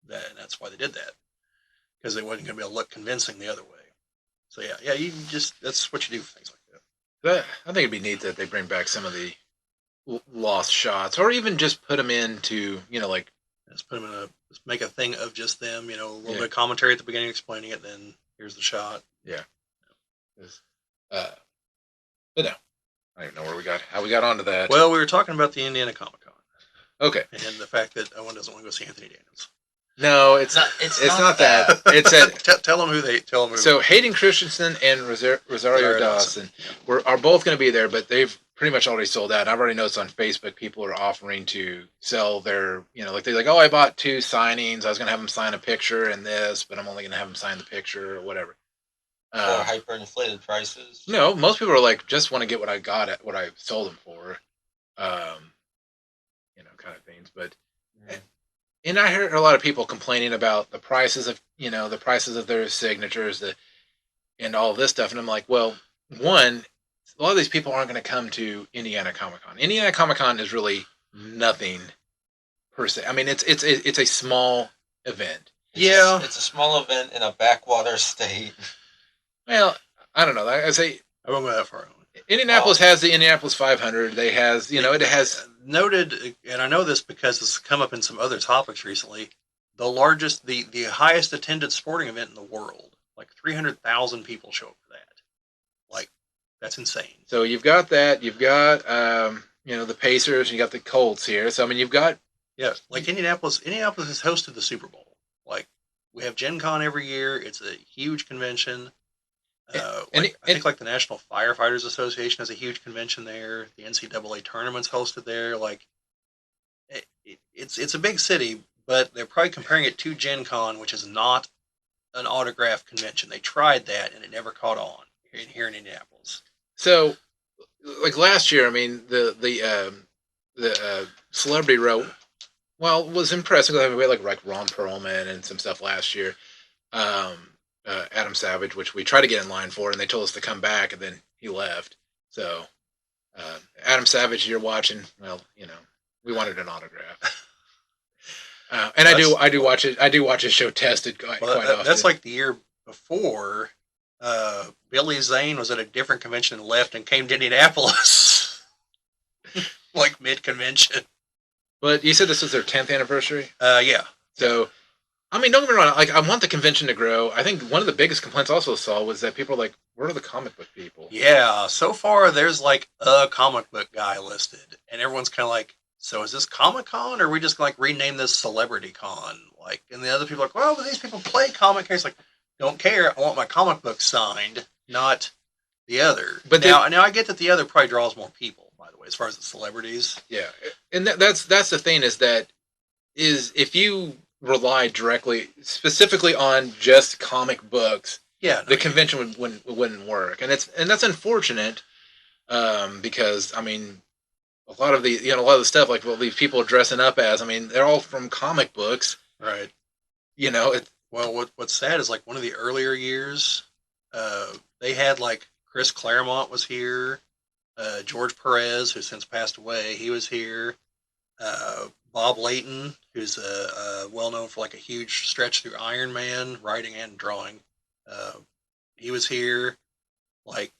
And that's why they did that, because they wasn't going to be able to look convincing the other way. So yeah, that's what you do for things like that. I think it'd be neat that they bring back some of the lost shots, or even just put them into, like just put them in just make a thing of just them. A little bit of commentary at the beginning explaining it, then here's the shot. Yeah. But no, I don't know how we got onto that. Well, we were talking about the Indiana Comic Con. Okay. And the fact that Owen doesn't want to go see Anthony Daniels. No, it's not that. It's tell them who. So Hayden Christensen and Rosario Dawson are both going to be there, but they've pretty much already sold out. I've already noticed on Facebook people are offering to sell their, like they're like, oh, I bought 2 signings. I was going to have them sign a picture and this, but I'm only going to have them sign the picture or whatever. For hyperinflated prices. No, most people are like, just want to get what I got at what I sold them for, kind of things. But and I heard a lot of people complaining about the prices of their signatures, and all this stuff, and I'm like, well, one, a lot of these people aren't going to come to Indiana Comic Con. Indiana Comic Con is really nothing per se. I mean, it's a small event. It's a small event in a backwater state. Well, I don't know. I say I won't go that far. Indianapolis has the Indianapolis 500. It has noted, and I know this because it's come up in some other topics recently. The highest attended sporting event in the world, like 300,000 people show up for that. Like, that's insane. So you've got that. You've got the Pacers. You got the Colts here. So I mean, you've got like Indianapolis. Indianapolis has hosted the Super Bowl. Like, we have GenCon every year. It's a huge convention. I think like the National Firefighters Association has a huge convention there. The NCAA tournament's hosted there. Like, it's a big city, but they're probably comparing it to GenCon, which is not an autograph convention. They tried that and it never caught on here in Indianapolis. So, like last year, I mean the celebrity row, was impressive. We had like Ron Perlman and some stuff last year. Adam Savage, which we tried to get in line for, and they told us to come back, and then he left. So, Adam Savage, you're watching. Well, we wanted an autograph, and I do watch it. I do watch his show Tested quite often. That's like the year before. Billy Zane was at a different convention and left and came to Indianapolis, like mid convention. But you said this was their 10th anniversary. Yeah. So. I mean, don't get me wrong. Like, I want the convention to grow. I think one of the biggest complaints I also saw was that people are like, "Where are the comic book people?" Yeah. So far, there's like a comic book guy listed, and everyone's kind of like, "So is this Comic Con, or are we just like rename this Celebrity Con?" Like, and the other people are like, "Well, but these people play comic case." Like, don't care. I want my comic book signed, not the other. But now I get that the other probably draws more people. By the way, as far as the celebrities. Yeah, and that's the thing is if you rely specifically on just comic books, the convention wouldn't work, and that's unfortunate, because I mean, a lot of the stuff like these people are dressing up as, I mean, they're all from comic books, right? What's sad is like one of the earlier years, they had like Chris Claremont was here, George Perez, who since passed away, he was here. Bob Layton, who's well known for like a huge stretch through Iron Man, writing and drawing. He was here. Like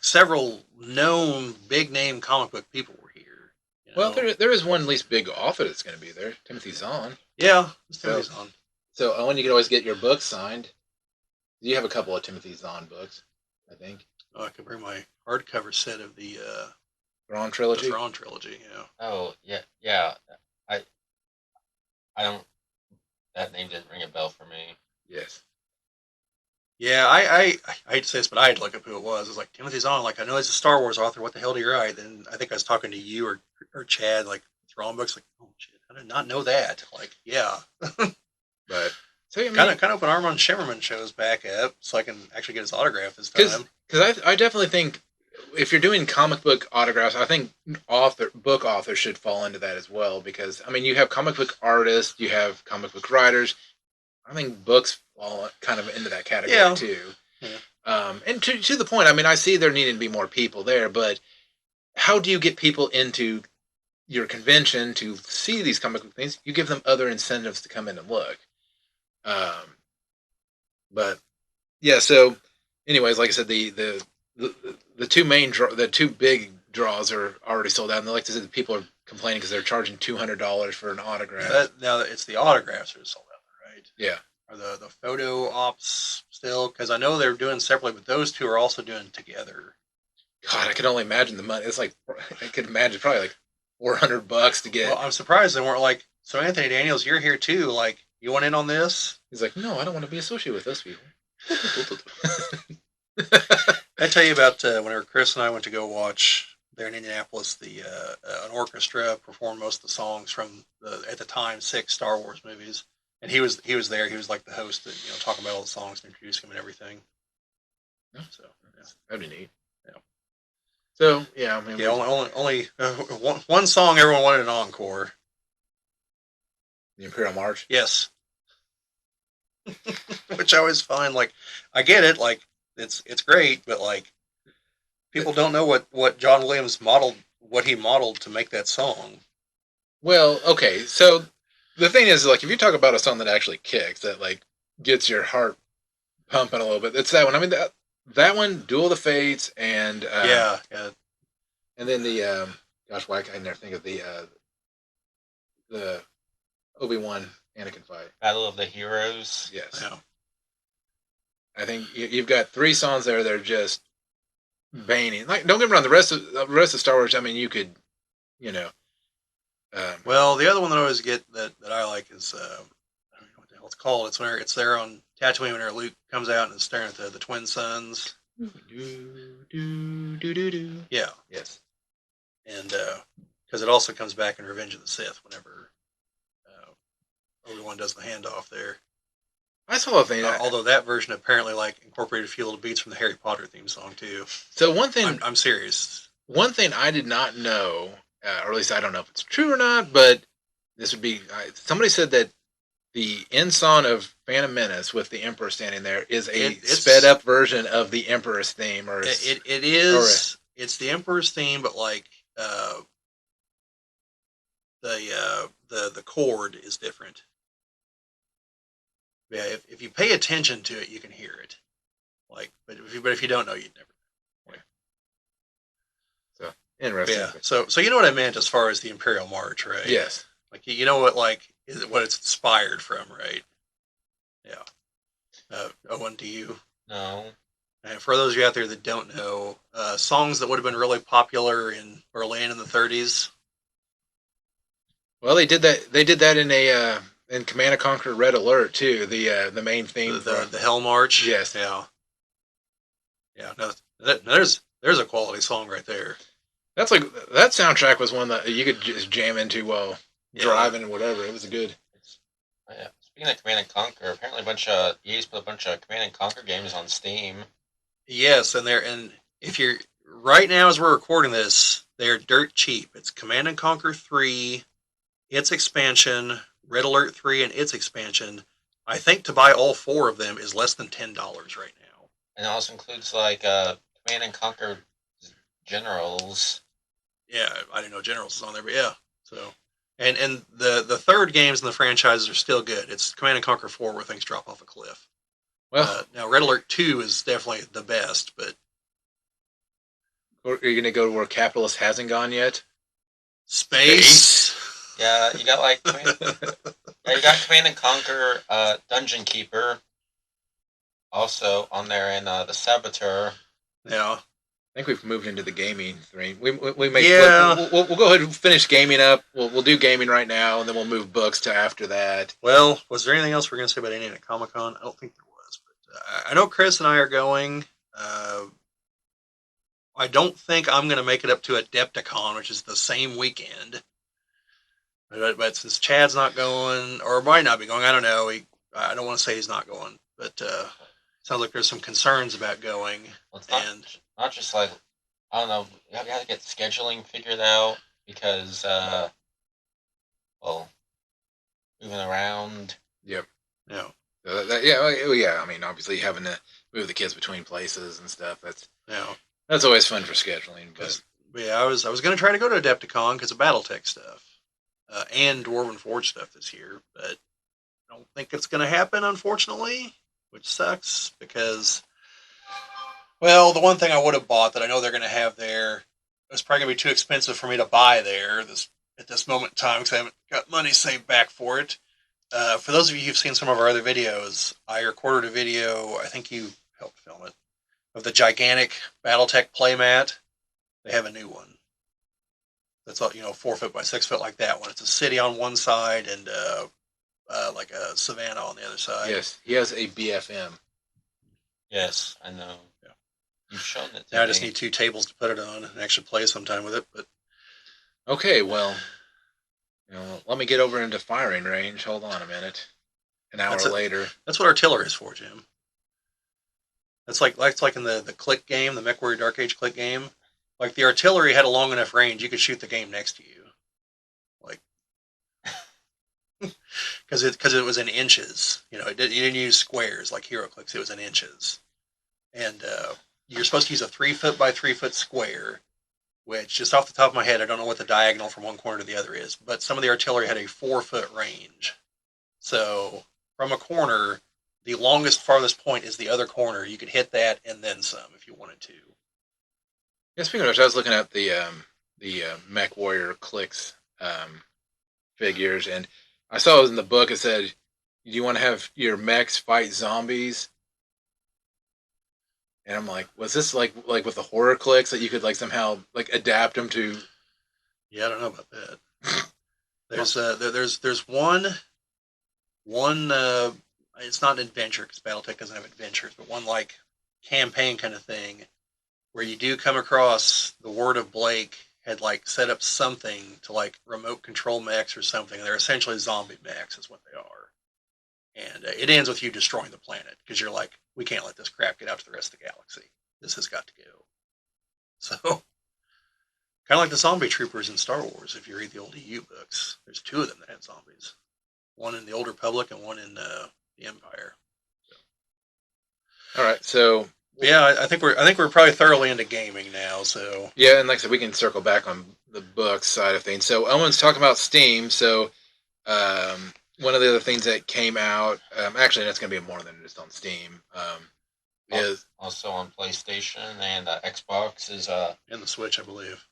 several known big name comic book people were here. Well, there is one at least big author that's going to be there, Timothy Zahn. Yeah, Timothy Zahn. So Owen, you can always get your books signed. You have a couple of Timothy Zahn books, I think. Oh, I could bring my hardcover set of the Thrawn trilogy. The Thrawn trilogy, yeah. Oh yeah. I don't. That name didn't ring a bell for me. Yes. Yeah, I hate to say this, but I had to look up who it was. It was like Timothy Zahn. Like, I know he's a Star Wars author. What the hell do you write? And I think I was talking to you or Chad, like Thrawn books. Like, oh shit, I did not know that. Like, yeah. But so kind of when Armand Shimmerman shows back up, so I can actually get his autograph this time. Because I definitely think if you're doing comic book autographs, I think book authors should fall into that as well. Because I mean, you have comic book artists, you have comic book writers. I think books fall kind of into that category too. Yeah. And to the point, I mean, I see there needing to be more people there, but how do you get people into your convention to see these comic book things? You give them other incentives to come in and look. But yeah, so anyways, like I said, the two big draws are already sold out, and like I said, the people are complaining because they're charging $200 for an autograph. Now it's the autographs that are sold out, right? Yeah. Are the photo ops still? Because I know they're doing separately, but those two are also doing together. God, I can only imagine the money. It's like I could imagine probably like $400 to get. Well, I'm surprised they weren't like, so Anthony Daniels, you're here too. Like, you want in on this? He's like, no, I don't want to be associated with those people. I tell you about whenever Chris and I went to go watch there in Indianapolis, an orchestra performed most of the songs from the at the time 6 Star Wars movies, and he was there. He was like the host, that, talking about all the songs and introducing them and everything. Yeah. So yeah. That'd be neat. Yeah. So yeah, I mean, Yeah, only one song everyone wanted an encore. the Imperial March. Yes. Which I always find, like, I get it, like, it's great, but like people don't know what John Williams modeled, what he modeled to make that song. Well, okay, so the thing is, like, if you talk about a song that actually kicks, that like gets your heart pumping a little bit, it's that one. I mean, that one, Duel of the Fates, and Yeah. and then the gosh, why I never think of the Obi-Wan Anakin fight. Battle of the Heroes. Yes, Yeah. I think you've got 3 songs there that are just banging. Like, don't get me wrong, the rest of Star Wars. I mean, you could, you know. Well, the other one that I always get that I like is I don't know what the hell it's called. It's when it's there on Tatooine when Luke comes out and is staring at the twin suns. Yeah, Yes. and because it also comes back in Revenge of the Sith whenever Obi-Wan does the handoff there. I saw a thing. Although that version apparently like incorporated a few little beats from the Harry Potter theme song too. So one thing, I'm serious. one thing I did not know, or at least I don't know if it's true or not, but this would be somebody said that the end song of Phantom Menace with the Emperor standing there is it's sped up version of the Emperor's theme, or it is. It's the Emperor's theme, but like the chord is different. Yeah, if you pay attention to it, you can hear it. Like, but if you don't know, you'd never. So interesting. Yeah. So you know what I meant as far as the Imperial March, right? Yes. Like you know what what it's inspired from, right? Yeah. Owen, do you? No. And for those of you out there that don't know, songs that would have been really popular in Berlin in the 30s. Well, they did that. They did that in Command and Conquer Red Alert too. The main theme, the Hell March. Yes. Yeah. Yeah. No, there's a quality song right there. That's like that soundtrack was one that you could just jam into while driving and whatever. It was good. Speaking of Command and Conquer, apparently EA's put a bunch of Command and Conquer games on Steam. Yes, and if you're right now as we're recording this, they're dirt cheap. It's Command and Conquer 3, its expansion, Red Alert 3 and its expansion. I think to buy all 4 of them is less than $10 right now. And it also includes like Command and Conquer Generals. Yeah, I didn't know Generals is on there, but yeah. So and the third games in the franchises are still good. It's Command and Conquer 4 where things drop off a cliff. Well, now Red Alert 2 is definitely the best, but are you going to go to where Capitalist hasn't gone yet? Space. Yeah, you got like you got Command and Conquer Dungeon Keeper also on there, and the Saboteur. Yeah. I think we've moved into the gaming thing. We make we'll go ahead and finish gaming up. We'll do gaming right now, and then we'll move books to after that. Well, was there anything else we're going to say about Indiana Comic Con? I don't think there was, but I know Chris and I are going. I don't think I'm going to make it up to Adepticon, which is the same weekend. But since Chad's not going, or might not be going, I don't know. I don't want to say he's not going, but sounds like there's some concerns about going. Well, it's not just like, I don't know, you have to get scheduling figured out because, moving around. Yep. Yeah. Yeah. I mean, obviously having to move the kids between places and stuff. That's always fun for scheduling. But yeah, I was going to try to go to Adepticon because of BattleTech stuff and Dwarven Forge stuff this year, but I don't think it's going to happen, unfortunately, which sucks because, well, the one thing I would have bought that I know they're going to have there, it's probably going to be too expensive for me to buy there at this moment in time because I haven't got money saved back for it. For those of you who've seen some of our other videos, I recorded a video, I think you helped film it, of the gigantic BattleTech playmat. They have a new one. That's all, 4 foot by 6 foot like that one. It's a city on one side and like a savannah on the other side. yes, he has a BFM. Yes, I know. You've shown it to Now I just me. need 2 tables to put it on and actually play sometime with it. But Okay, well, let me get over into firing range. Hold on a minute. An hour that's it. later. That's what artillery is for, Jim. That's like in the click game, the MechWarrior Dark Age click game. Like the artillery had a long enough range, you could shoot the game next to you. Like because it was in inches. You didn't use squares like HeroClix. It was in inches, and you're supposed to use a 3 foot by 3 foot square. Which, just off the top of my head, I don't know what the diagonal from one corner to the other is, but some of the artillery had a 4 foot range. So from a corner, the longest, farthest point is the other corner. You could hit that and then some if you wanted to. Yeah, speaking of which, I was looking at the Mech Warrior Clicks figures, and I saw it was in the book. It said, "Do you want to have your mechs fight zombies?" And I'm like, was this like with the horror clicks that you could like somehow like adapt them to? Yeah, I don't know about that. There's one it's not an adventure because BattleTech doesn't have adventures, but one like campaign kind of thing where you do come across the Word of Blake had like set up something to like remote control mechs or something. They're essentially zombie mechs, is what they are, and it ends with you destroying the planet because you're like, we can't let this crap get out to the rest of the galaxy. This has got to go. So kind of like the zombie troopers in Star Wars. If you read the old EU books, there's 2 of them that had zombies. One in the Old Republic and one in the Empire. All right, so Yeah, I think we're probably thoroughly into gaming now. So yeah, and like I said, we can circle back on the book side of things. So Owen's talking about Steam. So one of the other things that came out, actually, that's going to be more than just on Steam, is Also on PlayStation and Xbox is and the Switch, I believe.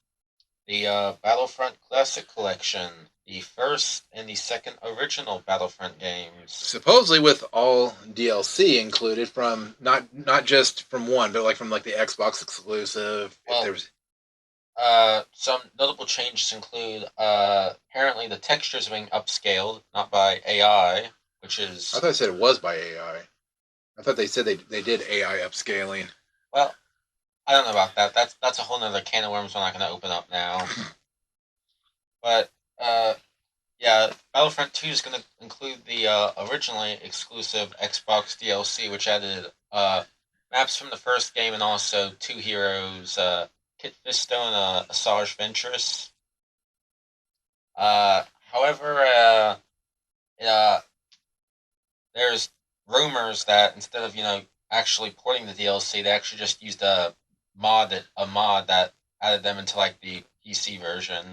the Battlefront Classic Collection, the first and the second original Battlefront games. supposedly with all DLC included from not just from one, but like from like the Xbox exclusive. Well, if there's some notable changes include apparently the textures being upscaled, not by AI, which is I thought they said it was by AI. I thought they said they did AI upscaling. well, I don't know about that. That's a whole nother can of worms we're not going to open up now. But yeah, Battlefront 2 is going to include the originally exclusive Xbox DLC, which added maps from the first game and also 2 heroes, Kit Fisto and Asajj Ventress. However, uh, there's rumors that instead of actually porting the DLC, they actually just used a mod that added them into like the PC version.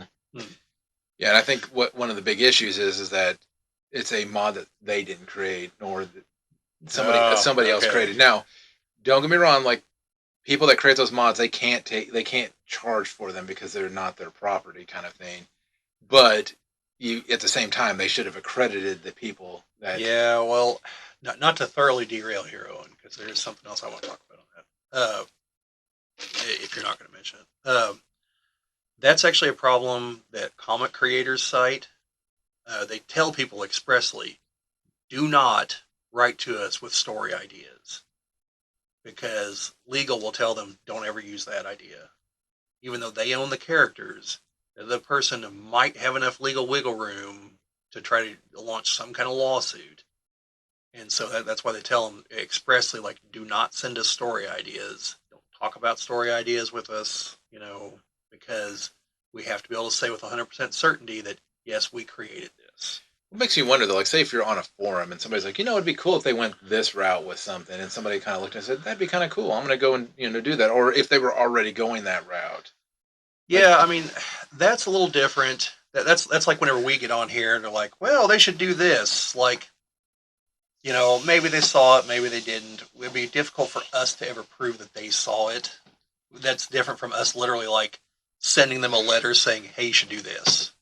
Yeah, and I think what one of the big issues is that it's a mod that they didn't create, nor that somebody else created. Now, don't get me wrong, like people that create those mods, they can't charge for them because they're not their property, kind of thing. But you at the same time, they should have accredited the people that. Yeah, well, not to thoroughly derail here, Owen, because there is something else I want to talk about on that. If you're not going to mention it, that's actually a problem that comic creators cite. They tell people expressly, do not write to us with story ideas because legal will tell them don't ever use that idea. Even though they own the characters, the person might have enough legal wiggle room to try to launch some kind of lawsuit. And so that's why they tell them expressly, like, do not send us story ideas. Don't talk about story ideas with us, because we have to be able to say with 100% certainty that, yes, we created this. What makes me wonder though, like say if you're on a forum and somebody's like, it'd be cool if they went this route with something, and somebody kind of looked and said, that'd be kind of cool. I'm going to go and do that, or if they were already going that route. Yeah, I mean, that's a little different. That's like whenever we get on here and they're like, well, they should do this. Like, maybe they saw it, maybe they didn't. It would be difficult for us to ever prove that they saw it. That's different from us literally like sending them a letter saying, hey, you should do this.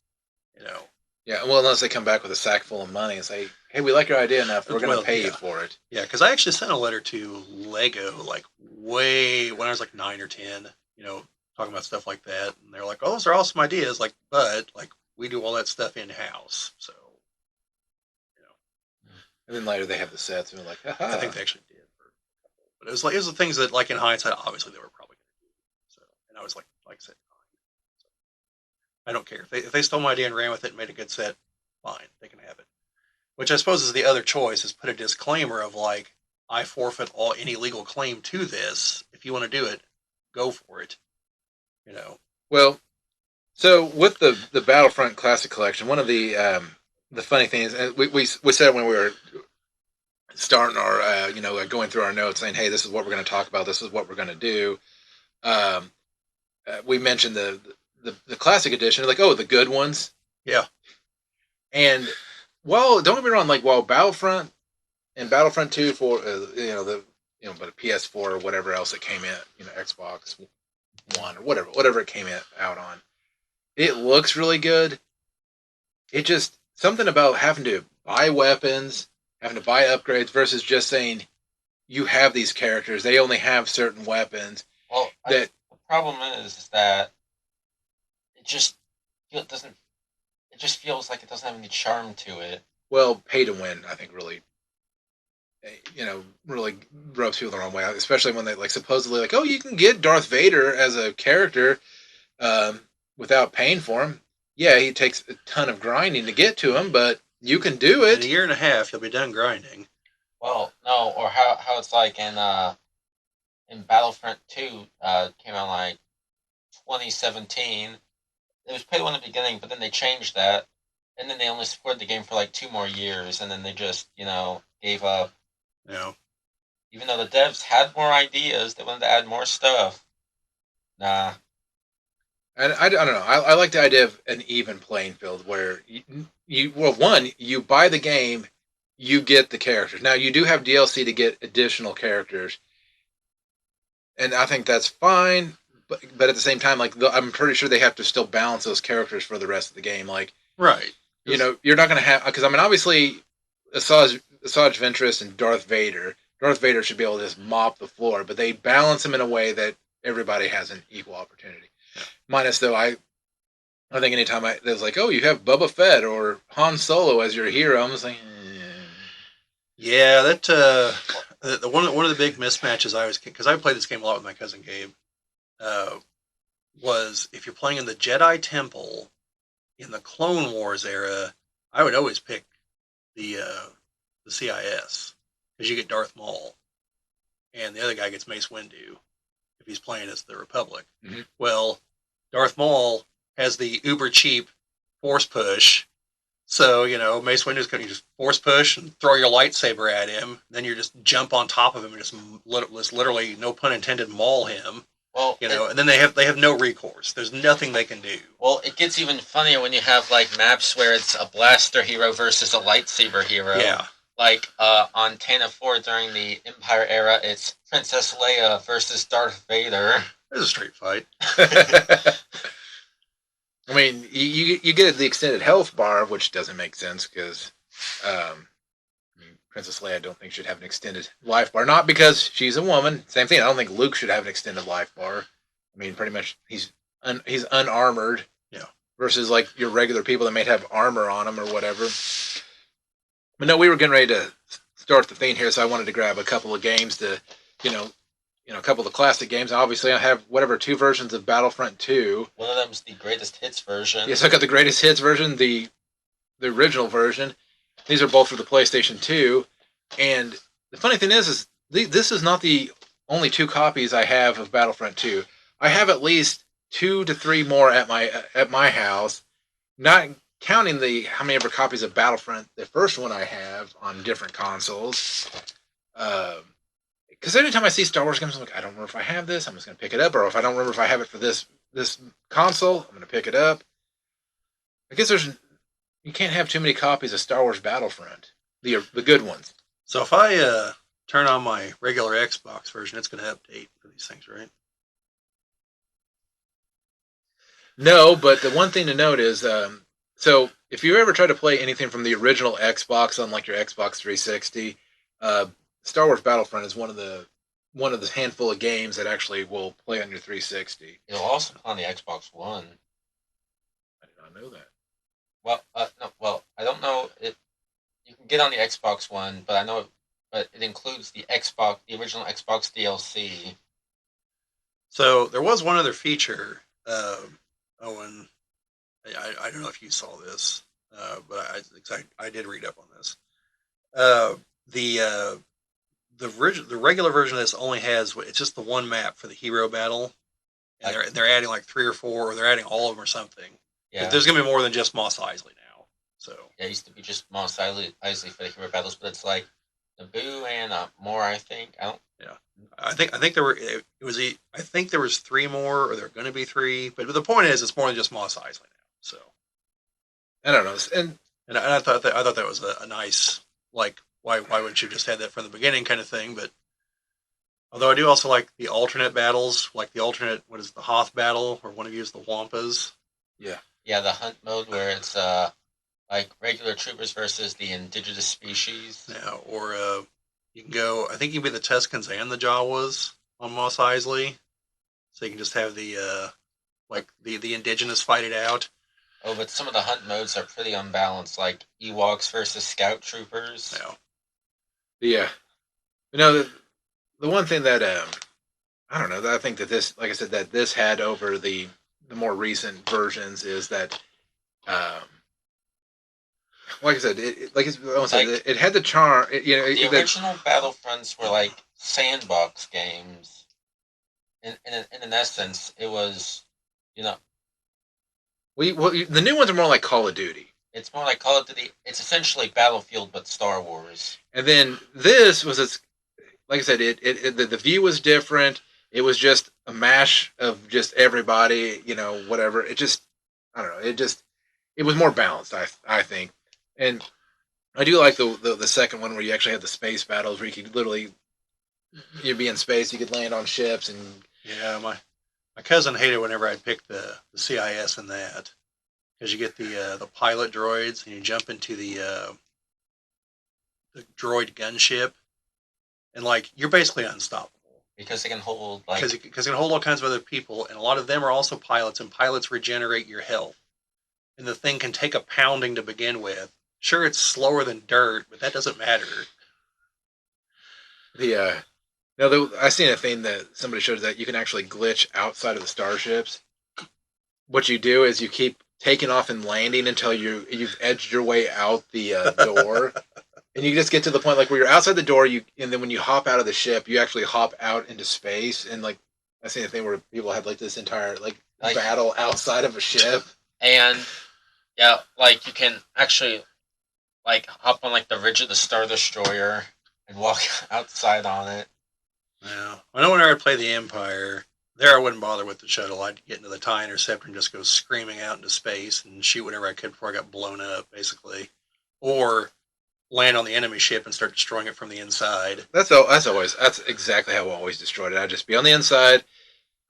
Yeah, well, unless they come back with a sack full of money and say, hey, we like your idea enough, we're going to pay you for it. Yeah, because I actually sent a letter to Lego like way when I was like 9 or 10, talking about stuff like that. And they're like, oh, those are awesome ideas. Like, but like we do all that stuff in-house. So, And then later they have the sets and they're like, haha. I think they actually did. But it was the things that, like in hindsight, obviously they were probably going to do. So, and I was like I said, fine. So, I don't care if they stole my idea and ran with it and made a good set. Fine, they can have it. Which I suppose is the other choice, is put a disclaimer of like, I forfeit any legal claim to this. If you want to do it, go for it. You know. Well, so with the Battlefront Classic Collection, one of the funny things, and we said when we were starting our going through our notes, saying, hey, this is what we're going to talk about, this is what we're going to do. Um, we mentioned the Classic Edition, like, oh, the good ones. Yeah. And well, don't get me wrong, like, while Battlefront and Battlefront 2 for but a PS4 or whatever else it came in, Xbox One or whatever it came out on, it looks really good. It just something about having to buy weapons, having to buy upgrades versus just saying you have these characters, they only have certain weapons. Well, the problem is that it doesn't. It just feels like it doesn't have any charm to it. Well, pay to win, I think, really rubs people the wrong way, especially when they like supposedly like, oh, you can get Darth Vader as a character without paying for him. Yeah, he takes a ton of grinding to get to him, but you can do it. In a year and a half, you'll be done grinding. Well, no, or how it's like in Battlefront 2, came out like 2017. It was pay to win at the beginning, but then they changed that, and then they only supported the game for like 2 more years, and then they just gave up. Yeah. Even though the devs had more ideas, they wanted to add more stuff. Nah. And I don't know. I like the idea of an even playing field where you buy the game, you get the characters. Now you do have DLC to get additional characters, and I think that's fine. But at the same time, like I'm pretty sure they have to still balance those characters for the rest of the game. Like, right, you're not going to have, because I mean, obviously, Asajj Ventress and Darth Vader should be able to just mop the floor, but they balance them in a way that everybody has an equal opportunity. Yeah. Minus, though, I think anytime there's like, oh, you have Boba Fett or Han Solo as your hero, I'm just like, yeah, that one of the big mismatches because I played this game a lot with my cousin Gabe, was if you're playing in the Jedi Temple in the Clone Wars era, I would always pick the CIS because you get Darth Maul, and the other guy gets Mace Windu if he's playing as the Republic. Mm-hmm. Well, Darth Maul has the uber cheap force push, so Mace Windu's going to just force push and throw your lightsaber at him. Then you just jump on top of him and just literally, no pun intended, maul him. Well, and then they have no recourse. There's nothing they can do. Well, it gets even funnier when you have like maps where it's a blaster hero versus a lightsaber hero. Yeah. Like on Tantive 4 during the Empire era, it's Princess Leia versus Darth Vader. It's a straight fight. I mean, you get the extended health bar, which doesn't make sense because Princess Leia I don't think should have an extended life bar. Not because she's a woman. Same thing. I don't think Luke should have an extended life bar. I mean, pretty much he's unarmored. Yeah. Versus like your regular people that may have armor on them or whatever. But no, we were getting ready to start the thing here, so I wanted to grab a couple of games to, a couple of the classic games. Obviously, I have 2 versions of Battlefront 2. One of them's the greatest hits version. Yes, I got the greatest hits version, the original version. These are both for the PlayStation 2. And the funny thing is this is not the only 2 copies I have of Battlefront 2. I have at least 2 to 3 more at my house, not counting how many ever copies of Battlefront, the first one I have on different consoles. Because anytime I see Star Wars games, I'm like, I don't remember if I have this, I'm just going to pick it up. Or if I don't remember if I have it for this console, I'm going to pick it up. I guess you can't have too many copies of Star Wars Battlefront, the good ones. So if I turn on my regular Xbox version, it's going to update for these things, right? No, but the one thing to note is, so if you ever try to play anything from the original Xbox on like your Xbox 360, Star Wars Battlefront is one of the handful of games that actually will play on your 360. It'll also play on the Xbox One. I did not know that. Well, no. Well, I don't know if you can get on the Xbox One, but I know but it includes the original Xbox DLC. So there was one other feature, Owen. I don't know if you saw this, but I did read up on this. Uh, the regular version of this only has it's just the one map for the hero battle, and they're adding like 3 or 4, or they're adding all of them or something. Yeah. There's gonna be more than just Moss Eisley now. So yeah, it used to be just Mos Eisley for the hero battles, but it's like Naboo and more. I think I don't. yeah, I think there were I think there was 3 more, or there are going to be 3. But the point is, it's more than just Moss Eisley now. So I don't know. and I thought that was a nice, like, why wouldn't you just have that from the beginning kind of thing. But although I do also like the alternate battles, like the alternate, what is the Hoth battle, where one of you is the Wampas. Yeah. Yeah, the hunt mode where it's like regular troopers versus the indigenous species. Yeah, or you can go. I think you can be the Tuscans and the Jawas on Mos Eisley, so you can just have the like the indigenous fight it out. Oh, but some of the hunt modes are pretty unbalanced, like Ewoks versus Scout Troopers. Yeah. Yeah. You know, the one thing that I don't know, that I think that this, like I said, that this had over the more recent versions is that, like I said, it had the charm. The original Battlefronts were like sandbox games. In an essence, it was, the new ones are more like Call of Duty. It's more like Call of Duty. It's essentially Battlefield, but Star Wars. And then this was, like I said, the view was different. It was just a mash of just everybody, whatever. It just, I don't know. It was more balanced, I think. And I do like the second one where you actually had the space battles where you could literally, you'd be in space, you could land on ships and. Yeah, my cousin hated whenever I'd pick the CIS in that, because you get the pilot droids and you jump into the droid gunship, and like you're basically unstoppable because they can hold because they can hold all kinds of other people, and a lot of them are also pilots, and pilots regenerate your health, and the thing can take a pounding to begin with. Sure, it's slower than dirt, but that doesn't matter. I seen a thing that somebody showed that you can actually glitch outside of the starships. What you do is you keep taking off and landing until you've edged your way out the door, and you just get to the point like where you're outside the door. And then when you hop out of the ship, you actually hop out into space. And like I seen a thing where people had like this entire like battle outside of a ship. And yeah, like you can actually like hop on like the ridge of the Star Destroyer and walk outside on it. Yeah, I know whenever I play the Empire, there I wouldn't bother with the shuttle. I'd get into the TIE Interceptor and just go screaming out into space and shoot whatever I could before I got blown up, basically. Or land on the enemy ship and start destroying it from the inside. That's exactly how I always destroyed it. I'd just be on the inside.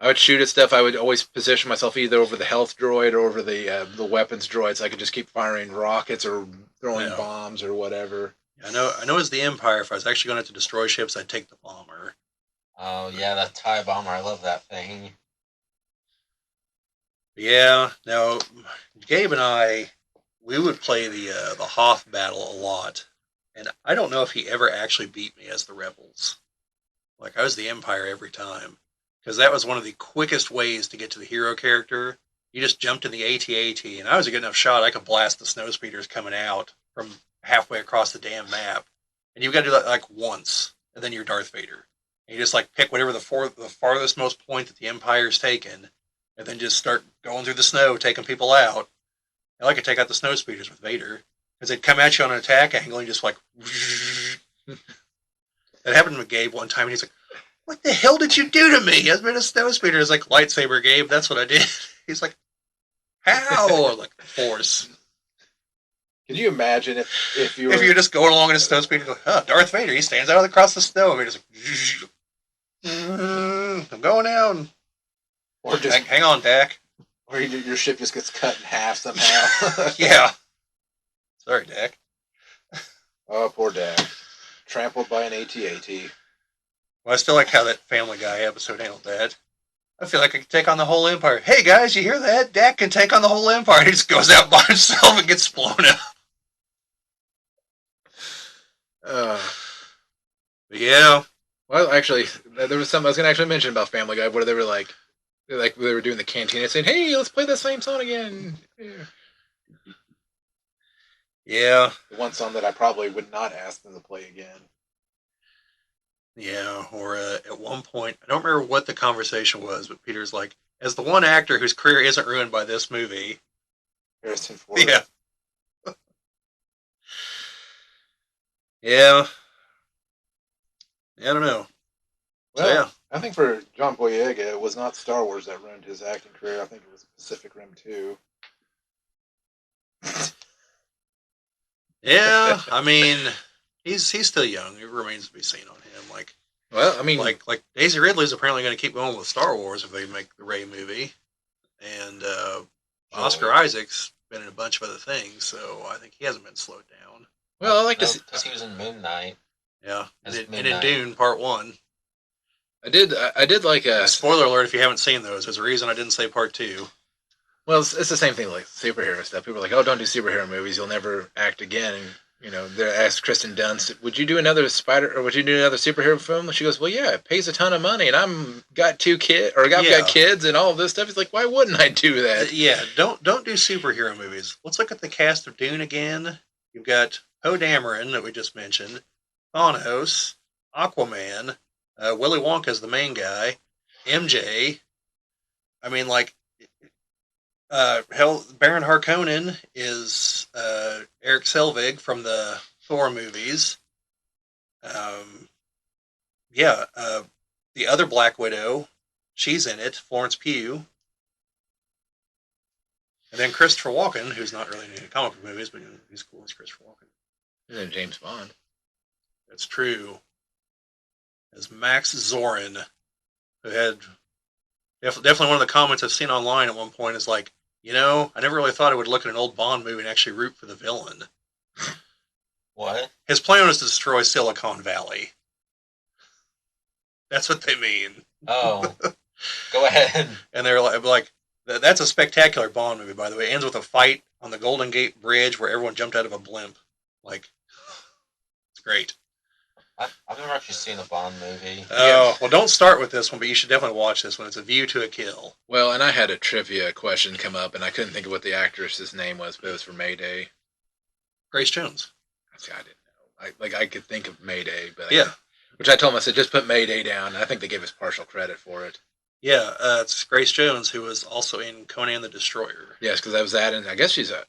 I would shoot at stuff. I would always position myself either over the health droid or over the weapons droid, so I could just keep firing rockets or throwing bombs or whatever. I know as the Empire, if I was actually going to have to destroy ships, I'd take the bomber. Oh yeah, that TIE bomber! I love that thing. Yeah. Now, Gabe and I, we would play the Hoth battle a lot, and I don't know if he ever actually beat me as the Rebels. Like I was the Empire every time, because that was one of the quickest ways to get to the hero character. You just jumped in the AT-AT, and I was a good enough shot. I could blast the snow speeders coming out from halfway across the damn map, and you've got to do that like once, and then you're Darth Vader. And you just like pick whatever the farthest most point that the Empire's taken, and then just start going through the snow, taking people out. And I could take out the snow speeders with Vader, because they'd come at you on an attack angle, and just like. That happened with Gabe one time, and he's like, "What the hell did you do to me? I've been a snow speeder." It's like, lightsaber, Gabe. That's what I did. He's like, "How?" Like, Force. Can you imagine if you're just going along in a snow speeder, like, Darth Vader, he stands out across the snow, and you're just like, I'm going down. Or just hang on, Dak. Or your ship just gets cut in half somehow. Yeah. Sorry, Dak. Oh, poor Dak. Trampled by an AT-AT. Well, I still like how that Family Guy episode handled that. I feel like I can take on the whole Empire. Hey, guys, you hear that? Dak can take on the whole Empire. He just goes out by himself and gets blown up. But yeah, Well, actually, there was something I was going to actually mention about Family Guy where they were like they were doing the cantina saying, "Hey, let's play that same song again." Yeah. yeah, The one song that I probably would not ask them to play again. yeah. Or at one point, I don't remember what the conversation was, but Peter's like, as the one actor whose career isn't ruined by this movie. Harrison Ford. Yeah, yeah. I don't know. So Well, yeah, I think for John Boyega, it was not Star Wars that ruined his acting career. I think it was Pacific Rim 2. yeah. I mean, he's still young. It remains to be seen on him. Well, I mean, Like Daisy Ridley's apparently going to keep going with Star Wars if they make the Rey movie, and Oscar Isaac's been in a bunch of other things, so I think he hasn't been slowed down. well, I like to No, see. because he was in Moon Knight. Yeah, As and Moon in Knight. Dune Part One. I did like a. Spoiler alert if you haven't seen those. There's a reason I didn't say Part Two. Well, it's the same thing like superhero stuff. People are like, "Oh, don't do superhero movies. You'll never act again." And they asked Kristen Dunst, "Would you do another spider or would you do another superhero film?" And she goes, "Well, yeah, it pays a ton of money, and I've got Yeah. kids and all of this stuff." He's like, "Why wouldn't I do that?" Yeah, don't do superhero movies. Let's look at the cast of Dune again. You've got Poe Dameron that we just mentioned, Thanos, Aquaman, Willy Wonka's the main guy, MJ. I mean, hell, Baron Harkonnen is Eric Selvig from the Thor movies. Um, yeah, the other Black Widow, she's in it, Florence Pugh. And then Christopher Walken, who's not really in any comic book movies, but he's cool as Christopher Walken. And then James Bond. That's true. As Max Zorin, who had definitely one of the comments I've seen online at one point is like, I never really thought I would look at an old Bond movie and actually root for the villain. What? His plan was to destroy Silicon Valley. That's what they mean. Oh, go ahead. And they're like, that's a spectacular Bond movie, by the way. It ends with a fight on the Golden Gate Bridge where everyone jumped out of a blimp. Like, it's great. I've never actually seen a Bond movie. Oh, well, don't start with this one, but you should definitely watch this one. It's A View to a Kill. Well, and I had a trivia question come up, and I couldn't think of what the actress's name was, but it was for Mayday. Grace Jones. See, I didn't know. I could think of Mayday, but Yeah. which I told him, I said, just put Mayday down. And I think they gave us partial credit for it. Yeah, it's Grace Jones, who was also in Conan the Destroyer. Yes, because I was that, and I guess she's a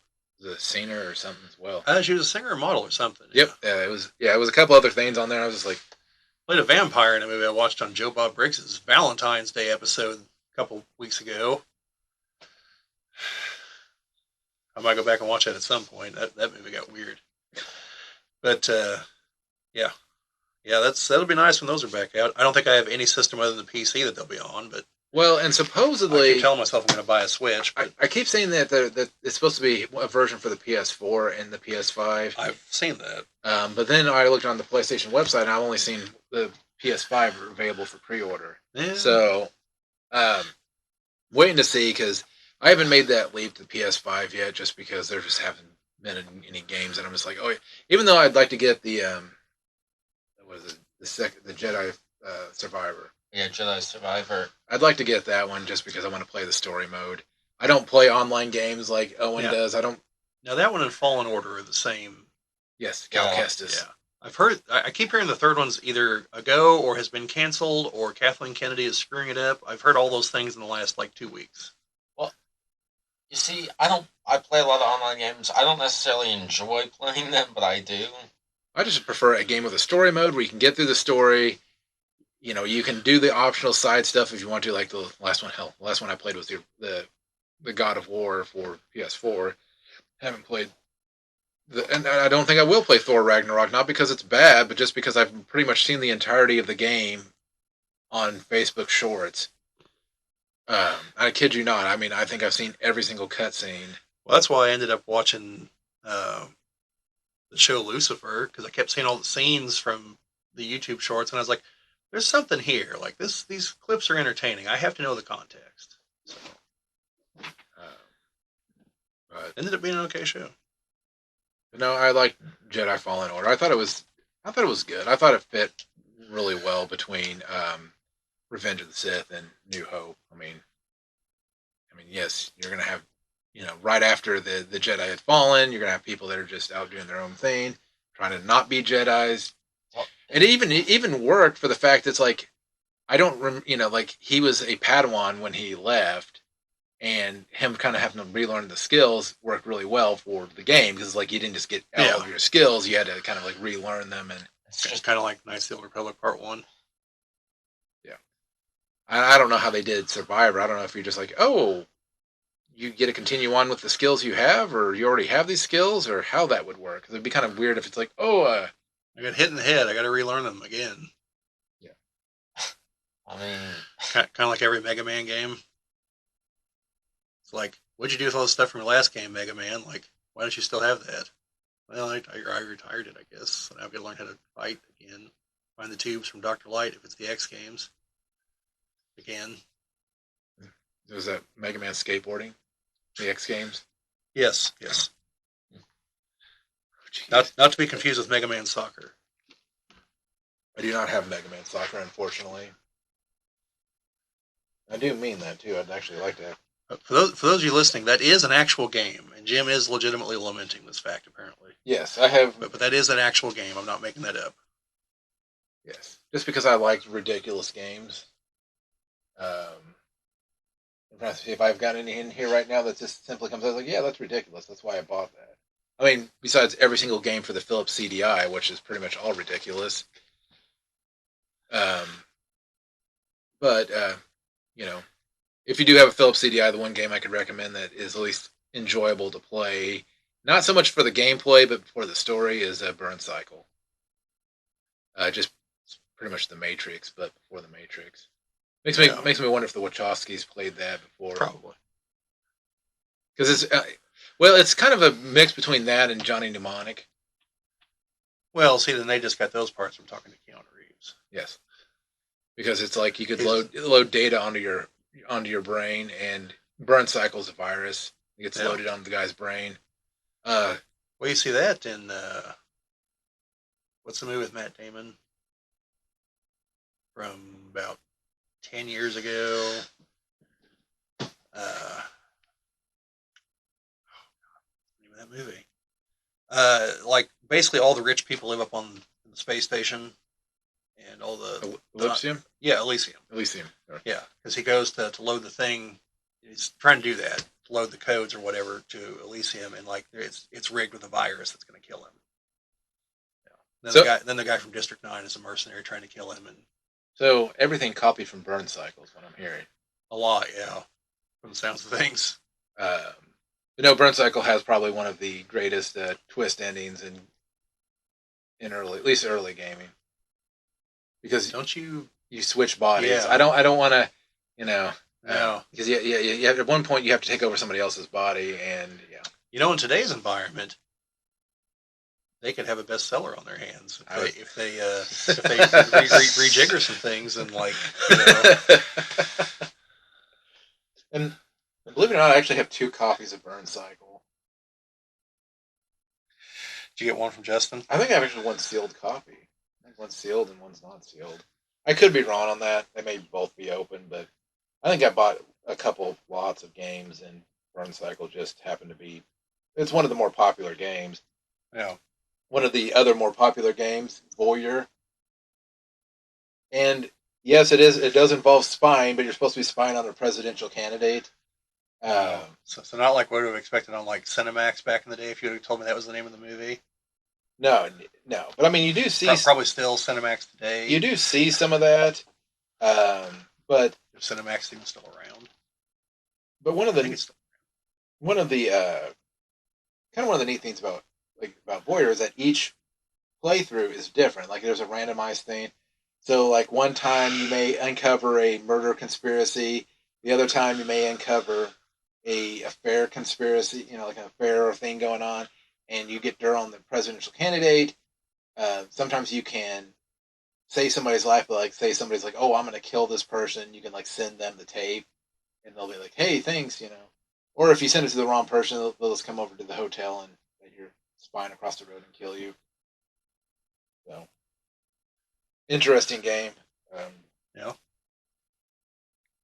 singer or something as well. She was a singer or model or something. Yep. Yeah, it was. Yeah, it was a couple other things on there. I was just like, Played a vampire in a movie I watched on Joe Bob Briggs' Valentine's Day episode a couple weeks ago. I might go back and watch that at some point. That movie got weird. But yeah, that'll be nice when those are back out. I don't think I have any system other than the PC that they'll be on, but well, and I supposedly, keep telling myself I'm going to buy a Switch. But I keep saying that it's supposed to be a version for the PS4 and the PS5. I've seen that. But then I looked on the PlayStation website, and I've only seen the PS5 available for pre-order. Yeah. So, waiting to see, because I haven't made that leap to the PS5 yet, just because there just haven't been any games, and I'm just like, oh, even though I'd like to get the what is it, the Jedi Survivor. Yeah, Jedi Survivor. I'd like to get that one just because I want to play the story mode. I don't play online games like Owen does. I don't. Now that one and Fallen Order are the same. Yes, Cal Kestis. Yeah. I've heard. I keep hearing the third one's either a go or has been canceled, or Kathleen Kennedy is screwing it up. I've heard all those things in the last 2 weeks. Well, you see, I play a lot of online games. I don't necessarily enjoy playing them, but I do. I just prefer a game with a story mode where you can get through the story. You can do the optional side stuff if you want to, like the last one. Hell, the last one I played was the God of War for PS4. Haven't played, and I don't think I will play Thor Ragnarok. Not because it's bad, but just because I've pretty much seen the entirety of the game on Facebook Shorts. I kid you not. I mean, I think I've seen every single cutscene. Well, that's why I ended up watching the show Lucifer, because I kept seeing all the scenes from the YouTube Shorts, and I was like, "There's something here. Like this, these clips are entertaining. I have to know the context." So, But ended up being an okay show. no, I like Jedi Fallen Order. I thought it was good. I thought it fit really well between Revenge of the Sith and New Hope. I mean, yes, you're gonna have, right after the Jedi had fallen, you're gonna have people that are just out doing their own thing, trying to not be Jedi's. Well, And it even worked for the fact that it's like I don't, like he was a Padawan when he left, and him kind of having to relearn the skills worked really well for the game because like you didn't just get all Yeah. of your skills, you had to kind of like relearn them. And it's just Kind of like Knights of the Old Republic Part 1. I don't know how they did Survivor. I don't know if you're just like, oh, you get to continue on with the skills you have, or you already have these skills, or how that would work. 'Cause it'd be kind of weird if it's like, oh, I got hit in the head. I got to relearn them again. I mean, Kind of like every Mega Man game. It's like, what'd you do with all the stuff from your last game, Mega Man? Like, why don't you still have that? Well, I retired it, I guess. So now I've got to learn how to fight again. Find the tubes from Dr. Light if it's the X games. Again. was that Mega Man skateboarding, the X Games? Yes, yes. Jeez. Not to be confused with Mega Man Soccer. I do not have Mega Man Soccer, unfortunately. I do mean that too. I'd actually like to have. For those of you listening, that is an actual game, and Jim is legitimately lamenting this fact, apparently. Yes, I have. But that is an actual game. I'm not making that up. Yes, just because I like ridiculous games. I'm trying to see if I've got any in here right now that just simply comes out like, yeah, that's ridiculous. That's why I bought that. I mean, besides every single game for the Philips CDI, which is pretty much all ridiculous. Um, but if you do have a Philips CDI, the one game I could recommend that is at least enjoyable to play, not so much for the gameplay, but for the story, is Burn Cycle. Just pretty much the Matrix, but before the Matrix. Makes me wonder if the Wachowskis played that before. Probably. Because it's kind of a mix between that and Johnny Mnemonic. Well, see, then they just got those parts from talking to Keanu Reeves. Yes, because it's like you could load data onto your brain, and Burn Cycle is a virus. It gets loaded onto the guy's brain. Well, you see that in what's the movie with Matt Damon from about 10 years ago? That movie. Like basically all the rich people live up on the space station, and all the Elysium. Yeah, Elysium. Elysium. Sorry. Yeah, because he goes to load the thing. He's trying to do that, to load the codes or whatever to Elysium, and like it's rigged with a virus that's going to kill him. Yeah. Then the guy from District 9 is a mercenary trying to kill him, and so everything copied from Burn Cycle is what I'm hearing. A lot, yeah, from the sounds of things. Burn Cycle has probably one of the greatest twist endings in at least early gaming. Because don't you switch bodies? Yeah. I don't want to, No. Because you at one point you have to take over somebody else's body, and in today's environment, they could have a bestseller on their hands if they rejigger some things and And believe it or not, I actually have 2 copies of Burn Cycle. Did you get one from Justin? I think I have actually one sealed copy. I think one's sealed and one's not sealed. I could be wrong on that. They may both be open, but I think I bought a couple lots of games, and Burn Cycle just happened to be. It's one of the more popular games. Yeah. One of the other more popular games, Voyeur. And yes, it is. It does involve spying, but you're supposed to be spying on a presidential candidate. So not like what we would have expected on like Cinemax back in the day. If you would have told me that was the name of the movie. No. But I mean, you do see probably still Cinemax today. You do see some of that, but if Cinemax even still around. But one of the neat things about Voyeur is that each playthrough is different. Like there's a randomized thing. So like one time you may uncover a murder conspiracy, the other time you may uncover a affair conspiracy, like an affair or thing going on, and you get dirt on the presidential candidate. Sometimes you can save somebody's life, but like say somebody's like, oh, I'm going to kill this person. You can like send them the tape, and they'll be like, hey, thanks, Or if you send it to the wrong person, they'll just come over to the hotel and you're spying across the road and kill you. So interesting game. Yeah.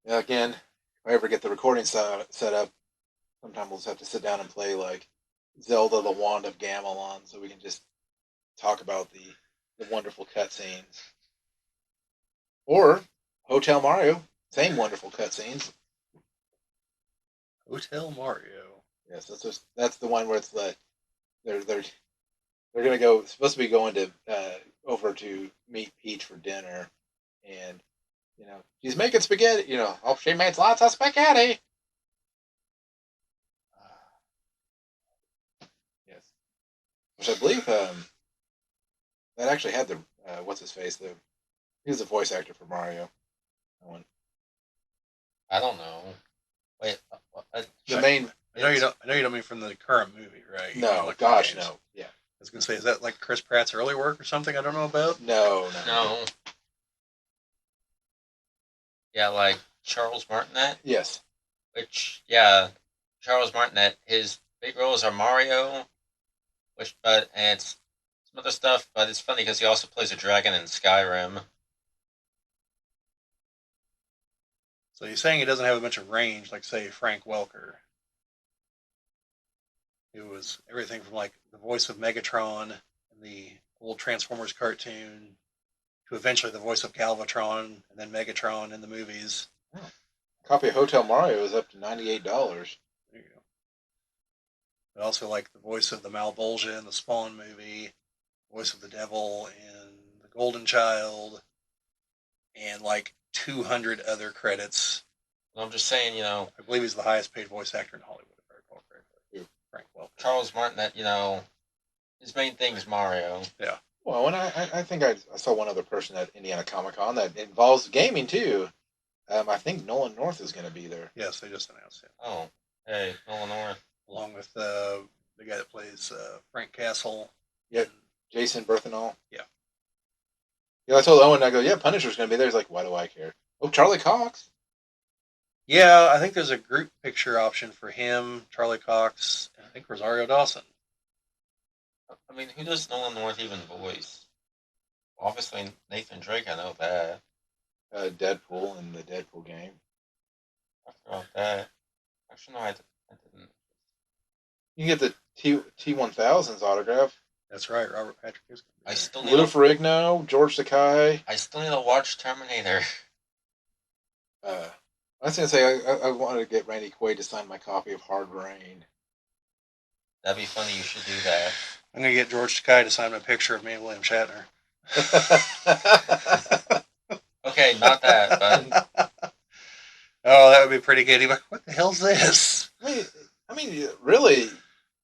Again, if I ever get the recording set up, sometime we'll just have to sit down and play like Zelda: The Wand of Gamelon, so we can just talk about the wonderful cutscenes. Or Hotel Mario, same wonderful cutscenes. Hotel Mario. Yes, that's the one where it's the they're gonna go supposed to be going to over to meet Peach for dinner, and she's making spaghetti. Oh, she makes lots of spaghetti. Yes, which I believe that actually had the what's his face he's the voice actor for Mario. That one. I don't know. Wait, The main. I know you don't. I know you don't mean from the current movie, right? No, like gosh, no. Yeah. I was gonna say, is that like Chris Pratt's early work or something? I don't know about. No. no. Yeah, like Charles Martinet. Yes. Which, Charles Martinet. His big roles are Mario, and it's some other stuff. But it's funny because he also plays a dragon in Skyrim. So you're saying he doesn't have a bunch of range, like say Frank Welker. It was everything from like the voice of Megatron in the old Transformers cartoon to eventually the voice of Galvatron and then Megatron in the movies. Oh. A copy of Hotel Mario is up to $98. There you go. But also like the voice of the Malbolgia in the Spawn movie, voice of the Devil in the Golden Child, and like 200 other credits. And I'm just saying, I believe he's the highest paid voice actor in Hollywood, if I recall correctly. Frank Welker. Charles Martinet, his main thing is Mario. Yeah. Well, and I think I saw one other person at Indiana Comic Con that involves gaming too. I think Nolan North is going to be there. Yes, they just announced it. Oh, hey, Nolan North. Along with the guy that plays Frank Castle. Yeah, Jason Berthenol. Yeah. I told Owen, I go, yeah, Punisher's going to be there. He's like, why do I care? Oh, Charlie Cox. Yeah, I think there's a group picture option for him, Charlie Cox, and I think Rosario Dawson. I mean, who does Nolan North even voice? Obviously, Nathan Drake, I know that. Deadpool in the Deadpool game. I forgot that. Actually, no, I didn't. You can get the T1000's autograph. That's right, Robert Patrick is. I still need Lou Ferrigno, George Takei. I still need to watch Terminator. I was going to say, I wanted to get Randy Quaid to sign my copy of Hard Rain. That'd be funny. You should do that. I'm going to get George Takei to sign my picture of me and William Shatner. Okay, not that, but... Oh, that would be pretty good. He'd be like, what the hell's this? I mean, really?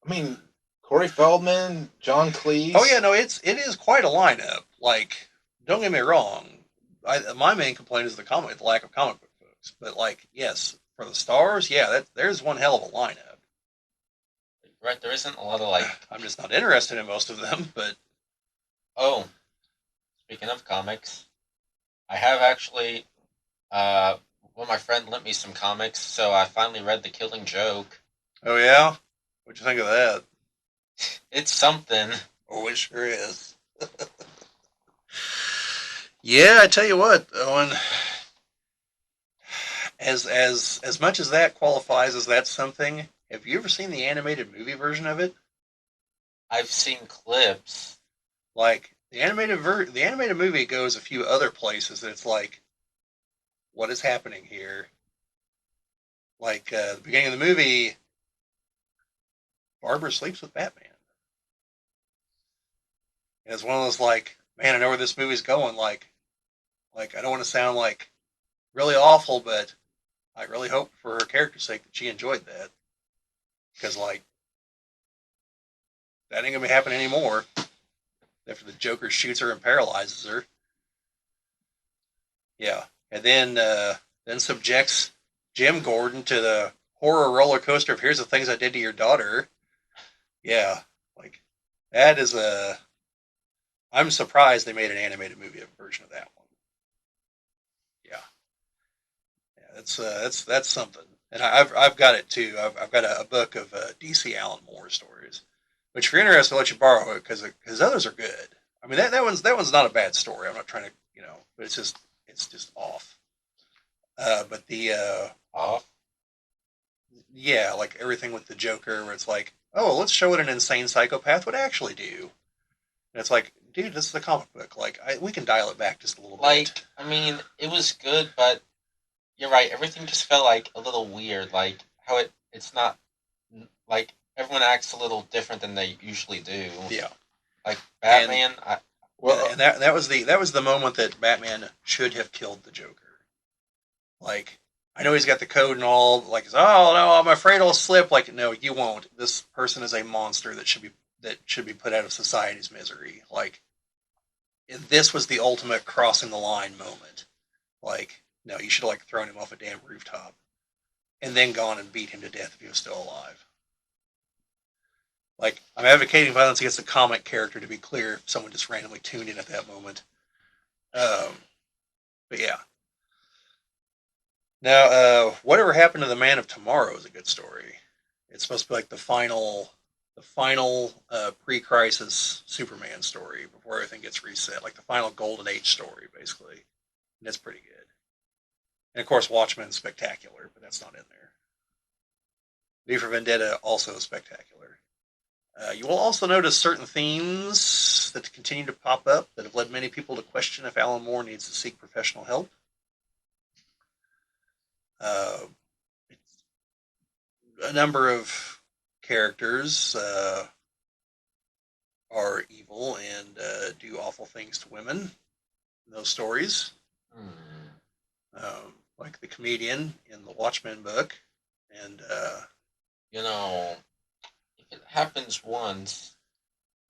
I mean, Corey Feldman, John Cleese. Oh, yeah, no, it is quite a lineup. Like, don't get me wrong. My main complaint is the lack of comic book folks. But, like, yes, for the stars, yeah, there's one hell of a lineup. Right, there isn't a lot of, like... I'm just not interested in most of them, but... Oh, speaking of comics, I have actually... Well, my friend lent me some comics, so I finally read The Killing Joke. Oh, yeah? What'd you think of that? It's something. Oh, it sure is. Yeah, I tell you what, Owen. As much as that qualifies as that's something, have you ever seen the animated movie version of it? I've seen clips. Like the animated movie goes a few other places that it's like, what is happening here? Like the beginning of the movie, Barbara sleeps with Batman. And it's one of those like, man, I know where this movie's going. Like I don't want to sound like really awful, but I really hope for her character's sake that she enjoyed that. Because like, that ain't gonna be happening anymore. After the Joker shoots her and paralyzes her. Yeah. And then subjects Jim Gordon to the horror roller coaster of here's the things I did to your daughter. Yeah. Like that is I'm surprised they made an animated movie version of that one. Yeah. Yeah, that's something. And I've got it too. I've got a book of DC Alan Moore stories. Which if you're interested, I'll let you borrow it because others are good. I mean that one's not a bad story. I'm not trying to but it's just off. But the Off. yeah, like everything with the Joker, where it's like, oh, let's show what an insane psychopath would actually do. And it's like, dude, this is a comic book. Like, we can dial it back just a little bit. I mean, it was good, but you're right. Everything just felt like a little weird. Like how it's not like everyone acts a little different than they usually do. Yeah. Like Batman, And that was the moment that Batman should have killed the Joker. Like, I know he's got the code and all. Like, oh no, I'm afraid I'll slip. Like, no, you won't. This person is a monster that should be put out of society's misery. Like, this was the ultimate crossing the line moment. Like, no, you should have like thrown him off a damn rooftop, and then gone and beat him to death if he was still alive. Like, I'm advocating violence against a comic character, to be clear, if someone just randomly tuned in at that moment. But yeah. Now, whatever happened to the Man of Tomorrow is a good story. It's supposed to be like the final pre-crisis Superman story before everything gets reset, like the final Golden Age story, basically. And it's pretty good. And of course, Watchmen's spectacular, but that's not in there. V for Vendetta also spectacular. You will also notice certain themes that continue to pop up that have led many people to question if Alan Moore needs to seek professional help. A number of characters are evil and do awful things to women in those stories. Like the comedian in the Watchmen book. And, if it happens once,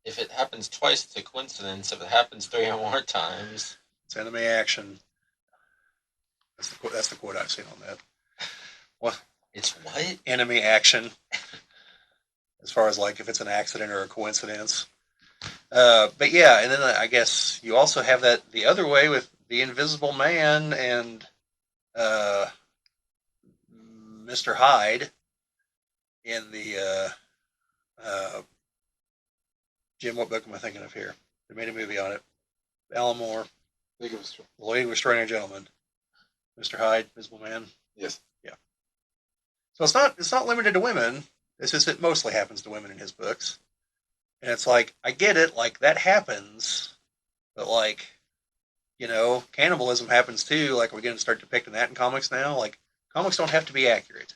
if it happens twice, it's a coincidence. If it happens 3 or more times, it's anime action. That's the quote I've seen on that. What? It's what? Anime action. As far as like if it's an accident or a coincidence. But yeah, and then I guess you also have that the other way with the Invisible Man and Mr. Hyde in the Jim. What book am I thinking of here? They made a movie on it. Alan Moore. League of Extraordinary. The League of Extraordinary Gentlemen. Mr. Hyde, Invisible Man. Yes. Yeah. So it's not limited to women. It's just it mostly happens to women in his books. And it's like, I get it, like that happens, but like, cannibalism happens too. Like, we're going to start depicting that in comics now. Like, comics don't have to be accurate.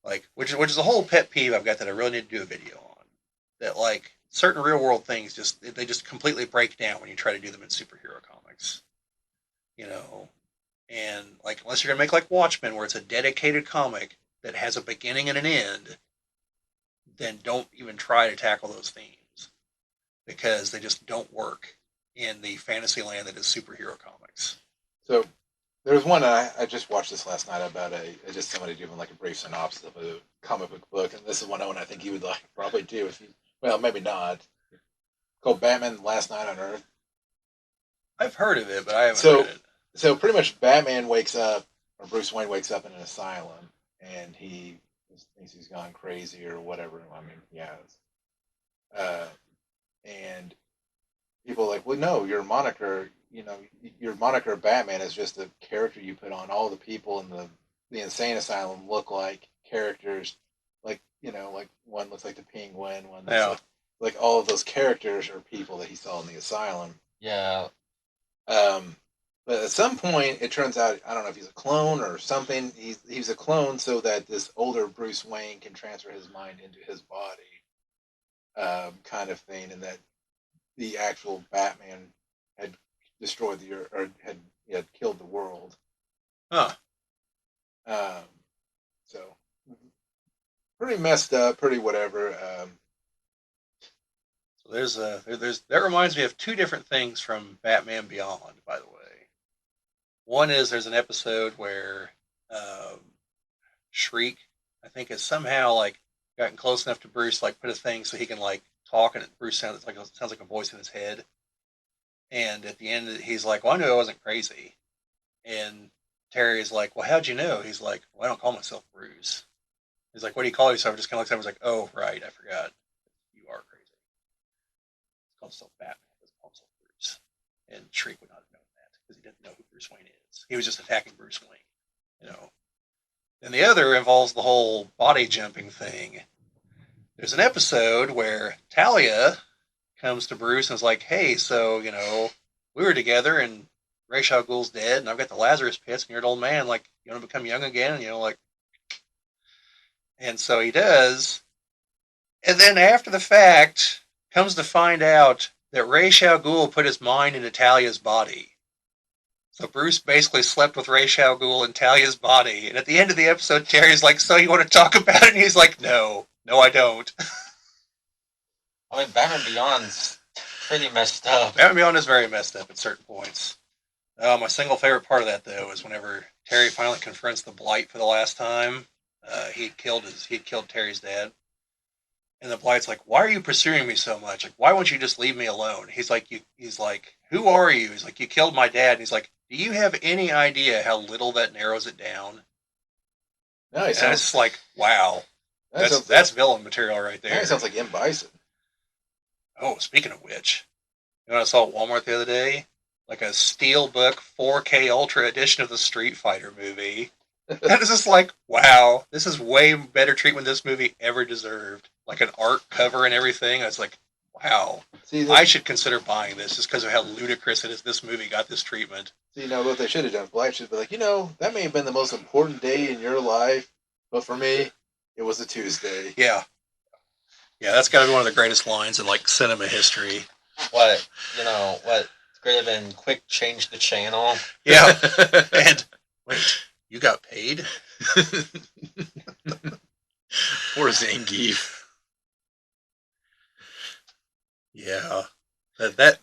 Like, which is a whole pet peeve I've got that I really need to do a video on. That like certain real world things they just completely break down when you try to do them in superhero comics. And like unless you're gonna make like Watchmen, where it's a dedicated comic that has a beginning and an end, then don't even try to tackle those themes because they just don't work in the fantasy land that is superhero comics. So there's one I just watched this last night about just somebody doing like a brief synopsis of a comic book, and this is one Owen I think you would like probably do if you maybe not. Called Batman Last Night on Earth. I've heard of it, but I haven't read it. So pretty much Batman wakes up, or Bruce Wayne wakes up in an asylum, and he thinks he's gone crazy or whatever. I mean, he has. And people are like, well, no, your moniker Batman is just a character you put on. All the people in the insane asylum look like characters, like one looks like the Penguin, one looks like all of those characters are people that he saw in the asylum. Yeah. But at some point, it turns out, I don't know if he's a clone or something. He's a clone so that this older Bruce Wayne can transfer his mind into his body, kind of thing, and that the actual Batman had destroyed the earth, or had killed the world. Huh. So pretty messed up, pretty whatever. So that reminds me of two different things from Batman Beyond, by the way. One is there's an episode where Shriek, I think, has somehow like gotten close enough to Bruce, like put a thing so he can like talk, and Bruce sounds like a voice in his head. And at the end, he's like, "Well, I knew I wasn't crazy." And Terry's like, "Well, how'd you know?" He's like, "Well, I don't call myself Bruce." He's like, "What do you call yourself?" Just kind of looks at him and was like, "Oh, right, I forgot. You are crazy." He calls himself Batman. He doesn't call himself Bruce. And Shriek would not have known that because he didn't know who Bruce Wayne is. He was just attacking Bruce Wayne, you know. And the other involves the whole body jumping thing. There's an episode where Talia comes to Bruce and is like, hey, so, we were together and Ra's al Ghul's dead and I've got the Lazarus pits and you're an old man, like, you want to become young again? And, and so he does. And then after the fact, comes to find out that Ra's al Ghul put his mind into Talia's body. So Bruce basically slept with Ra's al Ghul in Talia's body. And at the end of the episode, Terry's like, so you want to talk about it? And he's like, no, I don't. I mean, Batman Beyond's pretty messed up. Batman Beyond is very messed up at certain points. My single favorite part of that, though, is whenever Terry finally confronts the Blight for the last time. He had killed Terry's dad. And the Blight's like, why are you pursuing me so much? Like, why won't you just leave me alone? He's like, who are you? He's like, you killed my dad. And he's like, do you have any idea how little that narrows it down? No, and it's like, wow. That's villain material right there. That sounds like M. Bison. Oh, speaking of which, you know what I saw at Walmart the other day? Like a Steelbook 4K Ultra edition of the Street Fighter movie. And it's just like, wow, this is way better treatment this movie ever deserved. Like an art cover and everything. I was like, wow. I should consider buying this just because of how ludicrous it is this movie got this treatment. See, now what they should have done, Blight should be like, that may have been the most important day in your life, but for me, it was a Tuesday. Yeah. Yeah, that's got to be one of the greatest lines in, like, cinema history. What could have been quick change the channel. Yeah. And, wait, you got paid? Poor Zangief. Yeah. That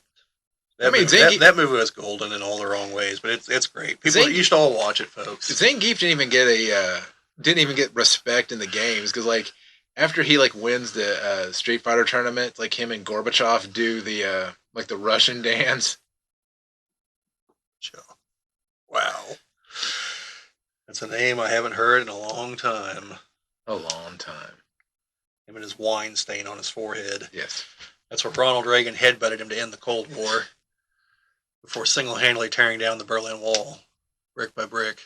movie was golden in all the wrong ways, but it's great. You should all watch it, folks. Zangief didn't even get respect in the games because, like, after he wins the Street Fighter tournament, like him and Gorbachev do the the Russian dance. Wow, that's a name I haven't heard in a long time. A long time. Him and his wine stain on his forehead. Yes. That's where Ronald Reagan headbutted him to end the Cold War before single-handedly tearing down the Berlin Wall, brick by brick.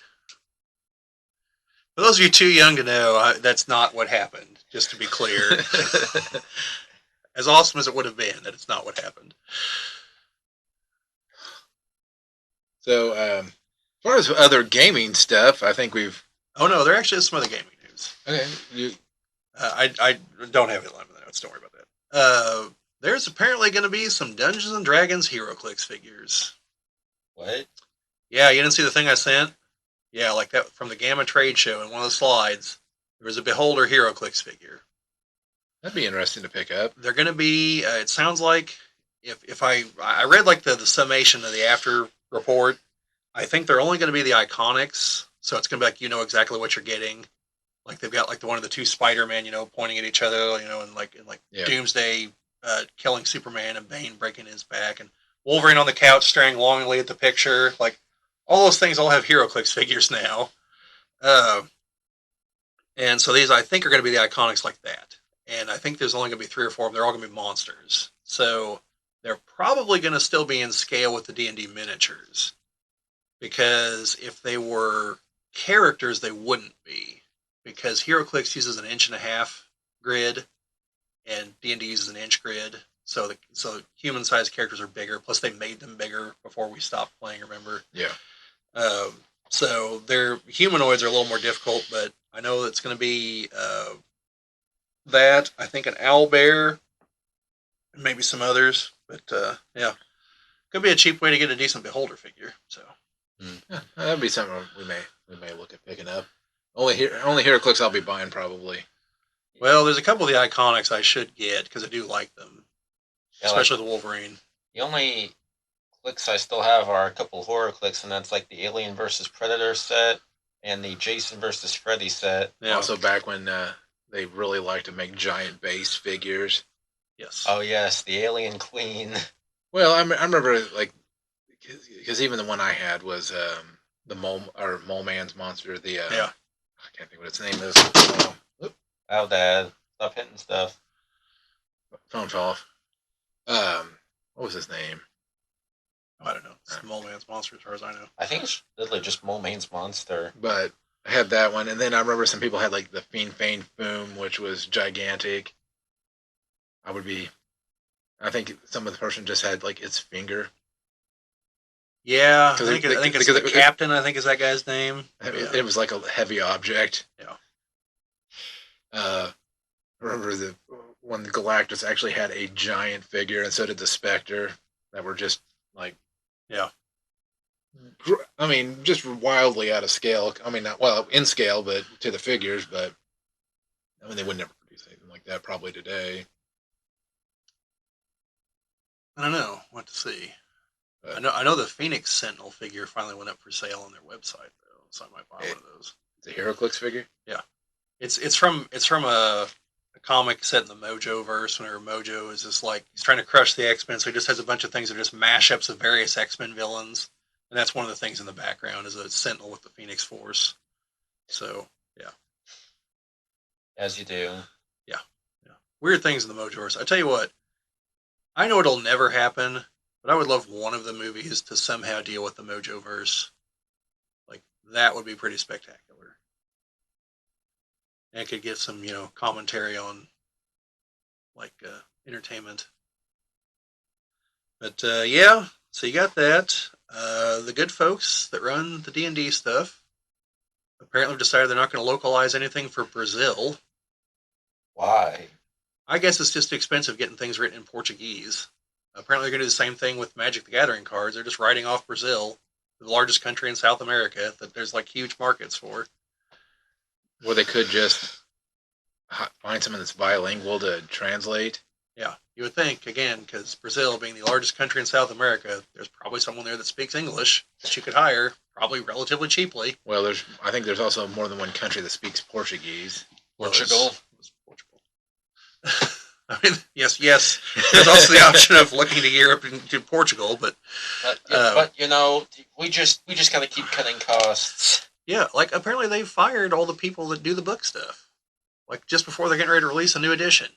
For those of you too young to know, that's not what happened, just to be clear. As awesome as it would have been, that it's not what happened. So, as far as other gaming stuff, I think we've... Oh, no, there actually is some other gaming news. Okay. I don't have it on the notes, don't worry about that. There's apparently going to be some Dungeons & Dragons HeroClix figures. What? Yeah, you didn't see the thing I sent? Yeah, like that from the Gamma Trade Show in one of the slides. There was a Beholder HeroClix figure. That'd be interesting to pick up. They're going to be, it sounds like, if I read like the summation of the after report, I think they're only going to be the Iconics, so it's going to be like, you know exactly what you're getting. Like they've got like the one of the two Spider-Man, pointing at each other, and like Doomsday killing Superman and Bane breaking his back, and Wolverine on the couch staring longingly at the picture. Like all those things all have HeroClix figures now. And so these I think are going to be the Iconics like that. And I think there's only going to be 3 or 4 of them. They're all going to be monsters. So they're probably going to still be in scale with the D&D miniatures. Because if they were characters, they wouldn't be. Because HeroClix uses an 1.5-inch grid, and D&D uses an inch grid. So human-sized characters are bigger. Plus, they made them bigger before we stopped playing. Remember? Yeah. So their humanoids are a little more difficult, but I know it's going to be that. I think an owlbear, and maybe some others. But yeah, could be a cheap way to get a decent Beholder figure. So yeah, that'd be something we may look at picking up. Only HeroClix I'll be buying probably. Well, there's a couple of the Iconics I should get because I do like them, especially the Wolverine. The only clicks I still have are a couple horror clicks, and that's like the Alien vs. Predator set and the Jason vs. Freddy set. Yeah. Also back when they really liked to make giant base figures. Yes. Oh yes, the Alien Queen. Well, I remember because even the one I had was the Mole Man's monster. I can't think what its name is. Oh, Dad, stop hitting stuff. Phone fell off. What was his name? I don't know. It's Mole Man's Monster, as far as I know. I think it's literally just Mole Man's Monster. But I had that one, and then I remember some people had like the Fiend Fane Boom, which was gigantic. I think some of the person just had like its finger. Yeah, I Because think it's the captain. I think is that guy's name. It was like a heavy object. Yeah. I remember when the Galactus actually had a giant figure, and so did the Spectre, that were just like, yeah. I mean, just wildly out of scale. I mean, not well in scale, but to the figures. But I mean, they would never produce anything like that probably today. I don't know what to see. But I know the Phoenix Sentinel figure finally went up for sale on their website though, so I might buy one of those. It's a HeroClix figure. Yeah, it's from a comic set in the Mojo verse. Whenever Mojo is just like he's trying to crush the X-Men, so he just has a bunch of things that are just mashups of various X-Men villains, and that's one of the things in the background is a Sentinel with the Phoenix Force. So yeah, As you do. yeah. Weird things in the Mojo verse. I tell you what, I know it'll never happen, but I would love one of the movies to somehow deal with the Mojo verse. Like that would be pretty spectacular. And it could give some, commentary on like entertainment. But yeah, so you got that. The good folks that run the D&D stuff apparently have decided they're not going to localize anything for Brazil. Why? I guess it's just expensive getting things written in Portuguese. Apparently they're going to do the same thing with Magic the Gathering cards. They're just writing off Brazil, the largest country in South America that there's like huge markets for. Well, they could just find someone that's bilingual to translate. Yeah, you would think, again, because Brazil being the largest country in South America, there's probably someone there that speaks English that you could hire, probably relatively cheaply. Well, I think there's also more than one country that speaks Portuguese. Portugal? Portugal. I mean, yes. There's also the option of looking to Europe and to Portugal, but we just got to keep cutting costs. Yeah, like apparently they fired all the people that do the book stuff, like just before they're getting ready to release a new edition.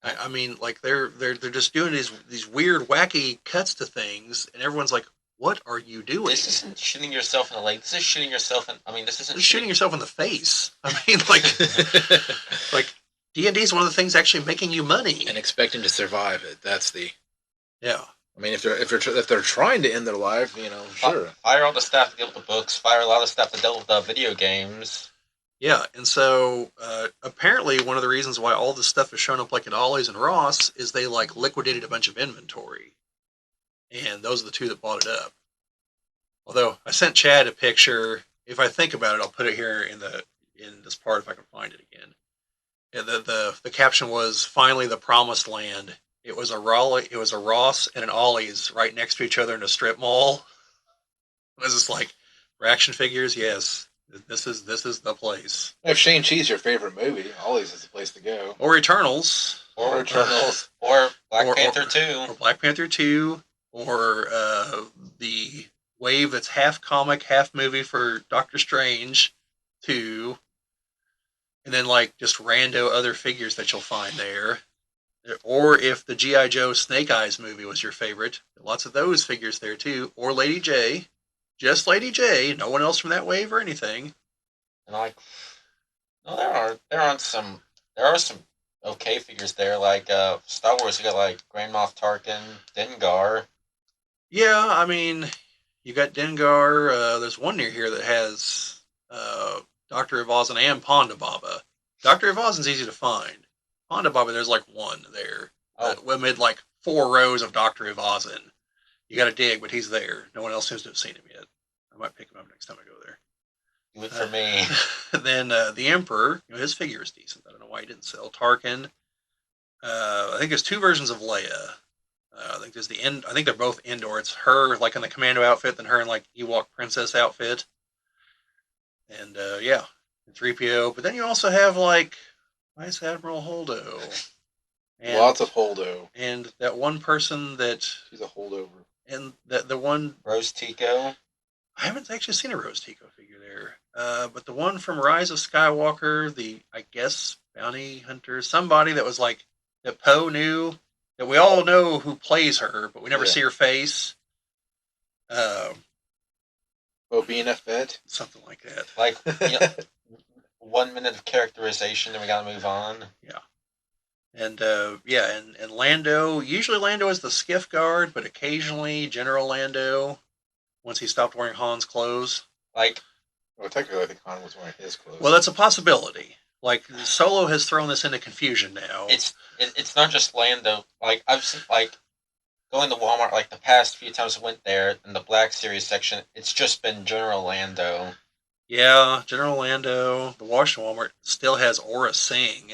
I mean, like they're just doing these weird, wacky cuts to things, and everyone's like, "What are you doing?" This isn't shooting yourself in the leg. This is shooting yourself in. I mean, this isn't shooting yourself in the face. I mean, like D&D is one of the things actually making you money and expecting to survive it. That's the yeah. I mean, if they're trying to end their life, sure. Fire all the staff that deal with the books. Fire a lot of staff that dealt with the video games. Yeah, and so apparently one of the reasons why all this stuff is showing up like at Ollie's and Ross is they like liquidated a bunch of inventory, and those are the two that bought it up. Although I sent Chad a picture. If I think about it, I'll put it here in this part if I can find it again. Yeah, the caption was "Finally the Promised Land." It was a Ross and an Ollie's right next to each other in a strip mall. It was just like, for action figures, yes, this is the place. If Shang-Chi's your favorite movie, Ollie's is the place to go. Or Eternals. Or Black Panther 2. Or Black Panther 2. Or the wave that's half comic, half movie for Doctor Strange 2. And then like just rando other figures that you'll find there. Or if the G.I. Joe Snake Eyes movie was your favorite, lots of those figures there too. Or Lady J. Just Lady J. No one else from that wave or anything. And there are some okay figures there. Like Star Wars, you got like Grand Moff Tarkin, Dengar. Yeah, I mean, you got Dengar. There's one near here that has Dr. Evazan and Ponda Baba. Dr. Evazan's easy to find. Ponda Baba, there's like one there. Amid like 4 rows of Dr. Evazan. You got to dig, but he's there. No one else seems to have seen him yet. I might pick him up next time I go there. Do it for me. Then the Emperor, his figure is decent. I don't know why he didn't sell. Tarkin. I think there's 2 versions of Leia. I think there's I think they're both Endor. It's her like in the commando outfit, then her in like Ewok princess outfit. And 3PO. But then you also have like Vice Admiral Holdo. And, lots of Holdo. And that one person that... She's a holdover. And the one... Rose Tico. I haven't actually seen a Rose Tico figure there. But the one from Rise of Skywalker, the, I guess, bounty hunter, somebody that was like... That Poe knew that we all know who plays her, but we never Yeah. see her face. Bobina Fett. Something like that. Like, 1 minute of characterization, and we gotta move on. Yeah. And and Lando, usually Lando is the skiff guard, but occasionally General Lando, once he stopped wearing Han's clothes. Like, Well, technically, I think Han was wearing his clothes. Well, that's a possibility. Like, Solo has thrown this into confusion now. it's not just Lando. Like, I've seen, like, going to Walmart, like, the past few times I went there, in the Black Series section, it's just been General Lando. Yeah, General Lando. The Washington Walmart still has Aura Singh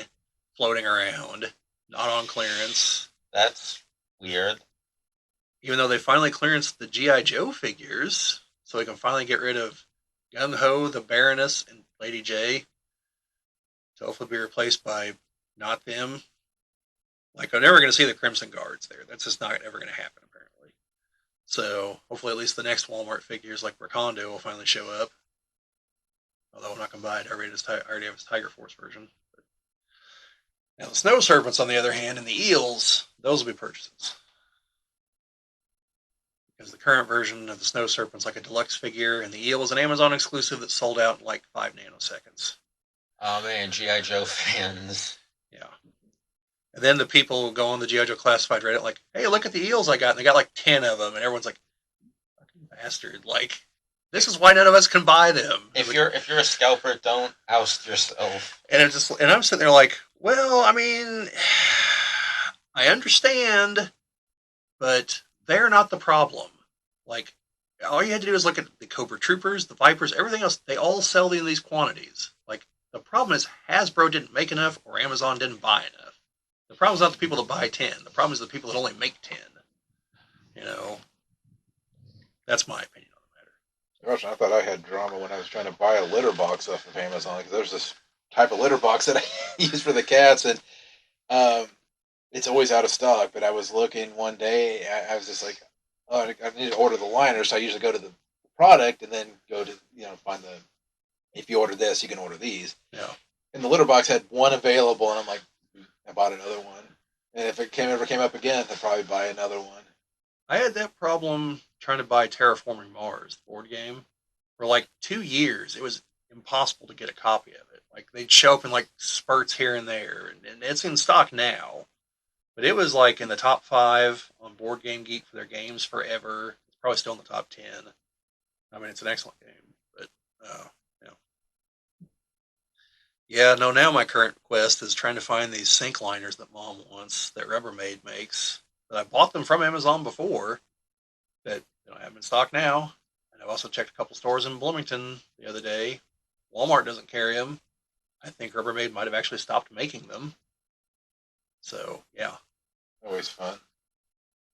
floating around, not on clearance. That's weird. Even though they finally clearanced the G.I. Joe figures, so we can finally get rid of Gung Ho, the Baroness, and Lady J. To hopefully be replaced by not them. Like, I'm never going to see the Crimson Guards there. That's just not ever going to happen, apparently. So, hopefully at least the next Walmart figures like Rakondo will finally show up. Although I'm not going to buy it. I already have his Tiger Force version. But now the Snow Serpents, on the other hand, and the Eels, those will be purchases. Because the current version of the Snow Serpent's like a deluxe figure, and the Eel is an Amazon exclusive that sold out in like 5 nanoseconds. Oh man, G.I. Joe fans. Yeah. And then the people go on the G.I. Joe Classified Reddit like, hey, look at the eels I got. And they got like 10 of them. And everyone's like, fucking bastard. Like, this is why none of us can buy them. If you're a scalper, don't oust yourself. And I'm sitting there like, well, I mean, I understand, but they're not the problem. Like, all you had to do is look at the Cobra Troopers, the Vipers, everything else. They all sell in these quantities. Like, the problem is Hasbro didn't make enough or Amazon didn't buy enough. The problem is not the people that buy 10. The problem is the people that only make 10. You know, that's my opinion on the matter. Gosh, I thought I had drama when I was trying to buy a litter box off of Amazon, because there's this type of litter box that I use for the cats, and it's always out of stock. But I was looking one day, I was just like, oh, I need to order the liner, so I usually go to the product and then go to, find if you order this, you can order these. Yeah. And the litter box had one available, and I'm like, I bought another one. And if it ever came up again, I'd probably buy another one. I had that problem trying to buy Terraforming Mars, the board game. For like 2 years, it was impossible to get a copy of it. Like, they'd show up in like spurts here and there, and it's in stock now. But it was like in the top 5 on Board Game Geek for their games forever. It's probably still in the top 10. I mean, it's an excellent game, but yeah, no. Now my current quest is trying to find these sink liners that Mom wants, that Rubbermaid makes. That I bought them from Amazon before, that have them in stock now. And I've also checked a couple stores in Bloomington the other day. Walmart doesn't carry them. I think Rubbermaid might have actually stopped making them. So yeah, Always fun.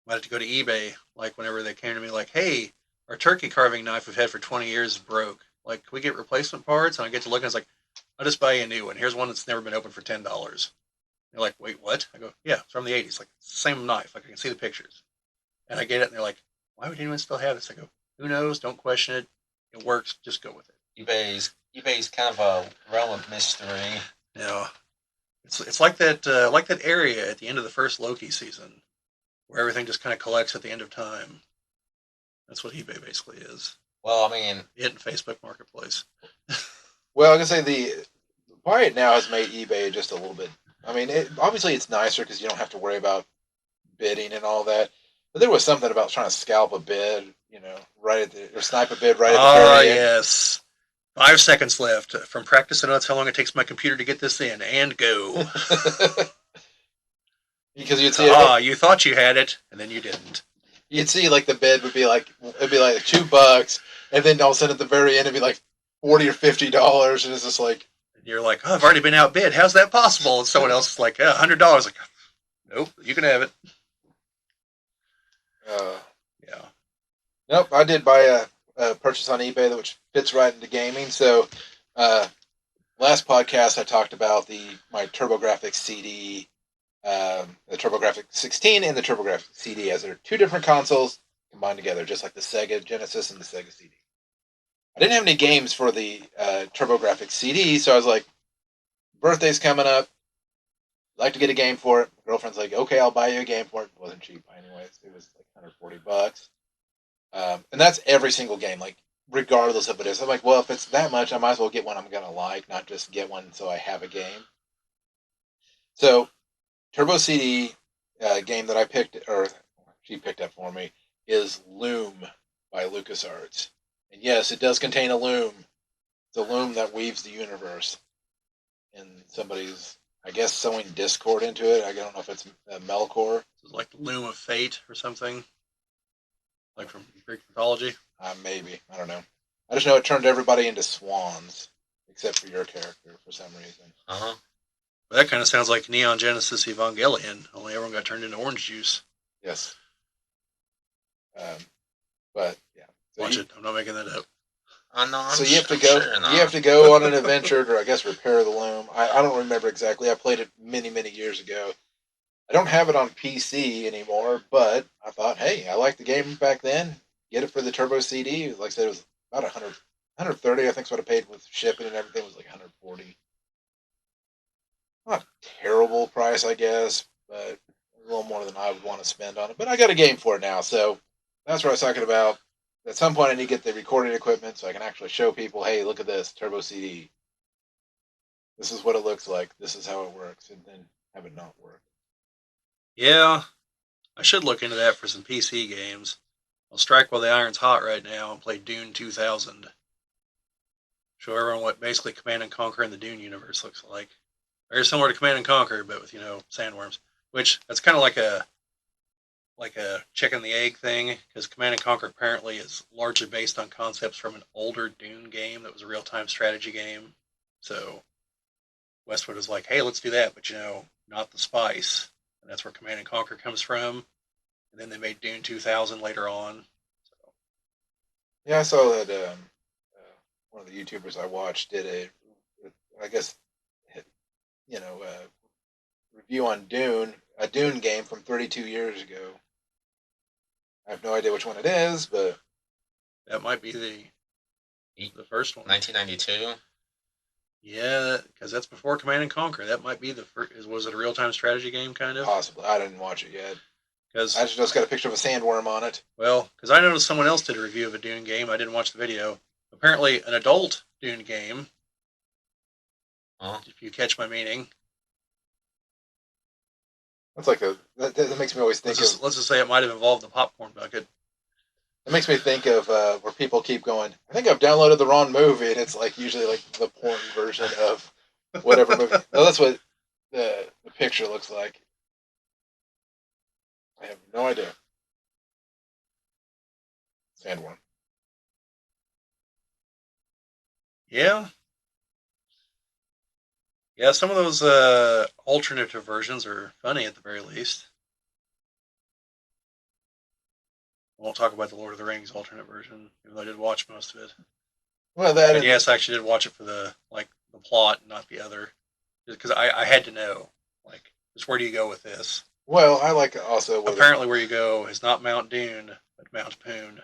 might have to go to eBay. Like, whenever they came to me, like, hey, our turkey carving knife we've had for 20 years is broke. Like, can we get replacement parts? And I get to look and it's like, I'll just buy you a new one. Here's one that's never been opened for $10. They're like, wait, what? I go, yeah, it's from the 80s. Like, same knife. Like, I can see the pictures. And I get it, and they're like, why would anyone still have this? I go, who knows? Don't question it. It works. Just go with it. eBay's kind of a realm of mystery. Yeah. It's like that area at the end of the first Loki season, where everything just kind of collects at the end of time. That's what eBay basically is. Well, I mean, It and Facebook Marketplace. Well, I can say the Buy It Now has made eBay just a little bit. I mean, obviously it's nicer because you don't have to worry about bidding and all that. But there was something about trying to scalp a bid, or snipe a bid right at the very end. Yes. 5 seconds left. From practice, I know that's how long it takes my computer to get this in. And go. Because you'd see You thought you had it, and then you didn't. You'd see like the bid would be like $2, and then all of a sudden at the very end it'd be like $40 or $50, and it's just like, You're like, oh, I've already been outbid. How's that possible? And someone else is like, $100. Like, nope, you can have it. Yeah. Nope, I did buy a purchase on eBay which fits right into gaming. So last podcast I talked about my TurboGrafx CD, the TurboGrafx 16 and the TurboGrafx CD, as they're 2 different consoles combined together, just like the Sega Genesis and the Sega CD. I didn't have any games for the TurboGrafx CD, so I was like, birthday's coming up. I'd like to get a game for it. girlfriend's like, okay, I'll buy you a game for it. It wasn't cheap anyways. It was like $140. And that's every single game, like regardless of what it is. I'm like, well, if it's that much, I might as well get one I'm gonna like, not just get one so I have a game. So Turbo CD game that I picked, or she picked up for me, is Loom by LucasArts. And yes, it does contain a loom. It's a loom that weaves the universe. And somebody's, I guess, sewing Discord into it. I don't know if it's Melkor. It's like the Loom of Fate or something, like from Greek mythology. Maybe. I don't know. I just know it turned everybody into swans, except for your character for some reason. Uh-huh. Well, that kind of sounds like Neon Genesis Evangelion, only everyone got turned into orange juice. Yes. But yeah. So Watch it. I'm not making that up. So you have to go. You have to go on an adventure to, I guess, repair the loom. I don't remember exactly. I played it many years ago. I don't have it on PC anymore, but I thought, hey, I liked the game back then. Get it for the Turbo CD. Like I said, it was about 130. I think is what I paid with shipping and everything. It was like 140. Not a terrible price, I guess, but a little more than I would want to spend on it. But I got a game for it now, so that's what I was talking about. At some point, I need to get the recording equipment so I can actually show people, hey, look at this Turbo CD. This is what it looks like. This is how it works, and then have it not work. Yeah, I should look into that for some PC games. I'll strike while the iron's hot right now and play Dune 2000. Show everyone what basically Command and Conquer in the Dune universe looks like. Very similar to Command and Conquer, but with sandworms. Which that's kind of like a chicken the egg thing, because Command and Conquer apparently is largely based on concepts from an older Dune game that was a real-time strategy game. So Westwood was like, hey, let's do that, but not the spice. And that's where Command and Conquer comes from. And then they made Dune 2000 later on. So. Yeah, I saw that one of the YouTubers I watched did I guess, review on Dune, a Dune game from 32 years ago. I have no idea which one it is, but that might be the first one. 1992. Yeah, because that's before Command and Conquer. That might be the first. Was it a real-time strategy game, kind of? Possibly. I didn't watch it yet. Because I just got a picture of a sandworm on it. Well, because I noticed someone else did a review of a Dune game. I didn't watch the video. Apparently, an adult Dune game. If you catch my meaning. That's like that makes me always think let's just say it might have involved the popcorn bucket. It makes me think of where people keep going, I think I've downloaded the wrong movie, and it's like usually like the porn version of whatever movie. No, that's what the picture looks like. I have no idea. Sandworm. Yeah. Yeah, some of those alternative versions are funny at the very least. I won't talk about the Lord of the Rings alternate version, even though I did watch most of it. Well, yes, I actually did watch it for the plot, not the other, because I had to know, just where do you go with this? Well, I like also. Apparently, where you go is not Mount Dune, but Mount Poon.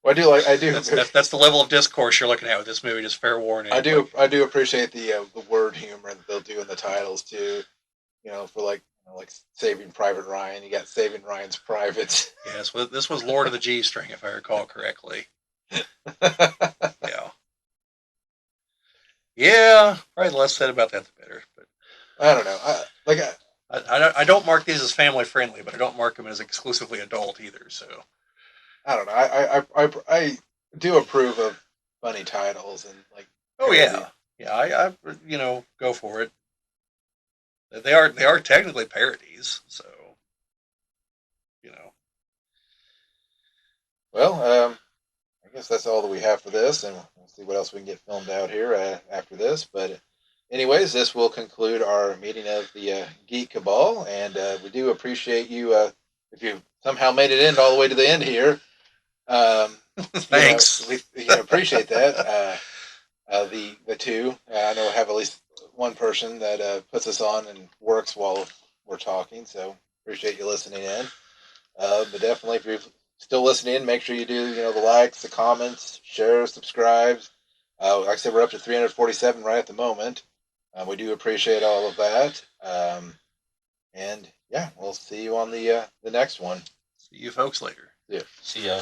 Well, I do. That's the level of discourse you're looking at with this movie. Just fair warning. I do appreciate the word humor that they'll do in the titles too. For like Saving Private Ryan, you got Saving Ryan's Privates. Yes, well, this was Lord of the G String, if I recall correctly. Yeah. Yeah, probably the less said about that, the better. But I don't know. I don't mark these as family friendly, but I don't mark them as exclusively adult either. So I don't know. I do approve of funny titles and like. Oh yeah, yeah. I go for it. They are technically parodies, so Well, I guess that's all that we have for this, and we'll see what else we can get filmed out here after this. But, anyways, this will conclude our meeting of the Geek Cabal, and we do appreciate you if you somehow made it in all the way to the end here. Thanks. We appreciate that. The two, I know I have at least one person that puts us on and works while we're talking, so appreciate you listening in. But definitely, if you're still listening in, make sure you do the likes, the comments, share, subscribes. Like I said, we're up to 347 right at the moment. We do appreciate all of that. And yeah, we'll see you on the next one. See you folks later. Yeah. See ya.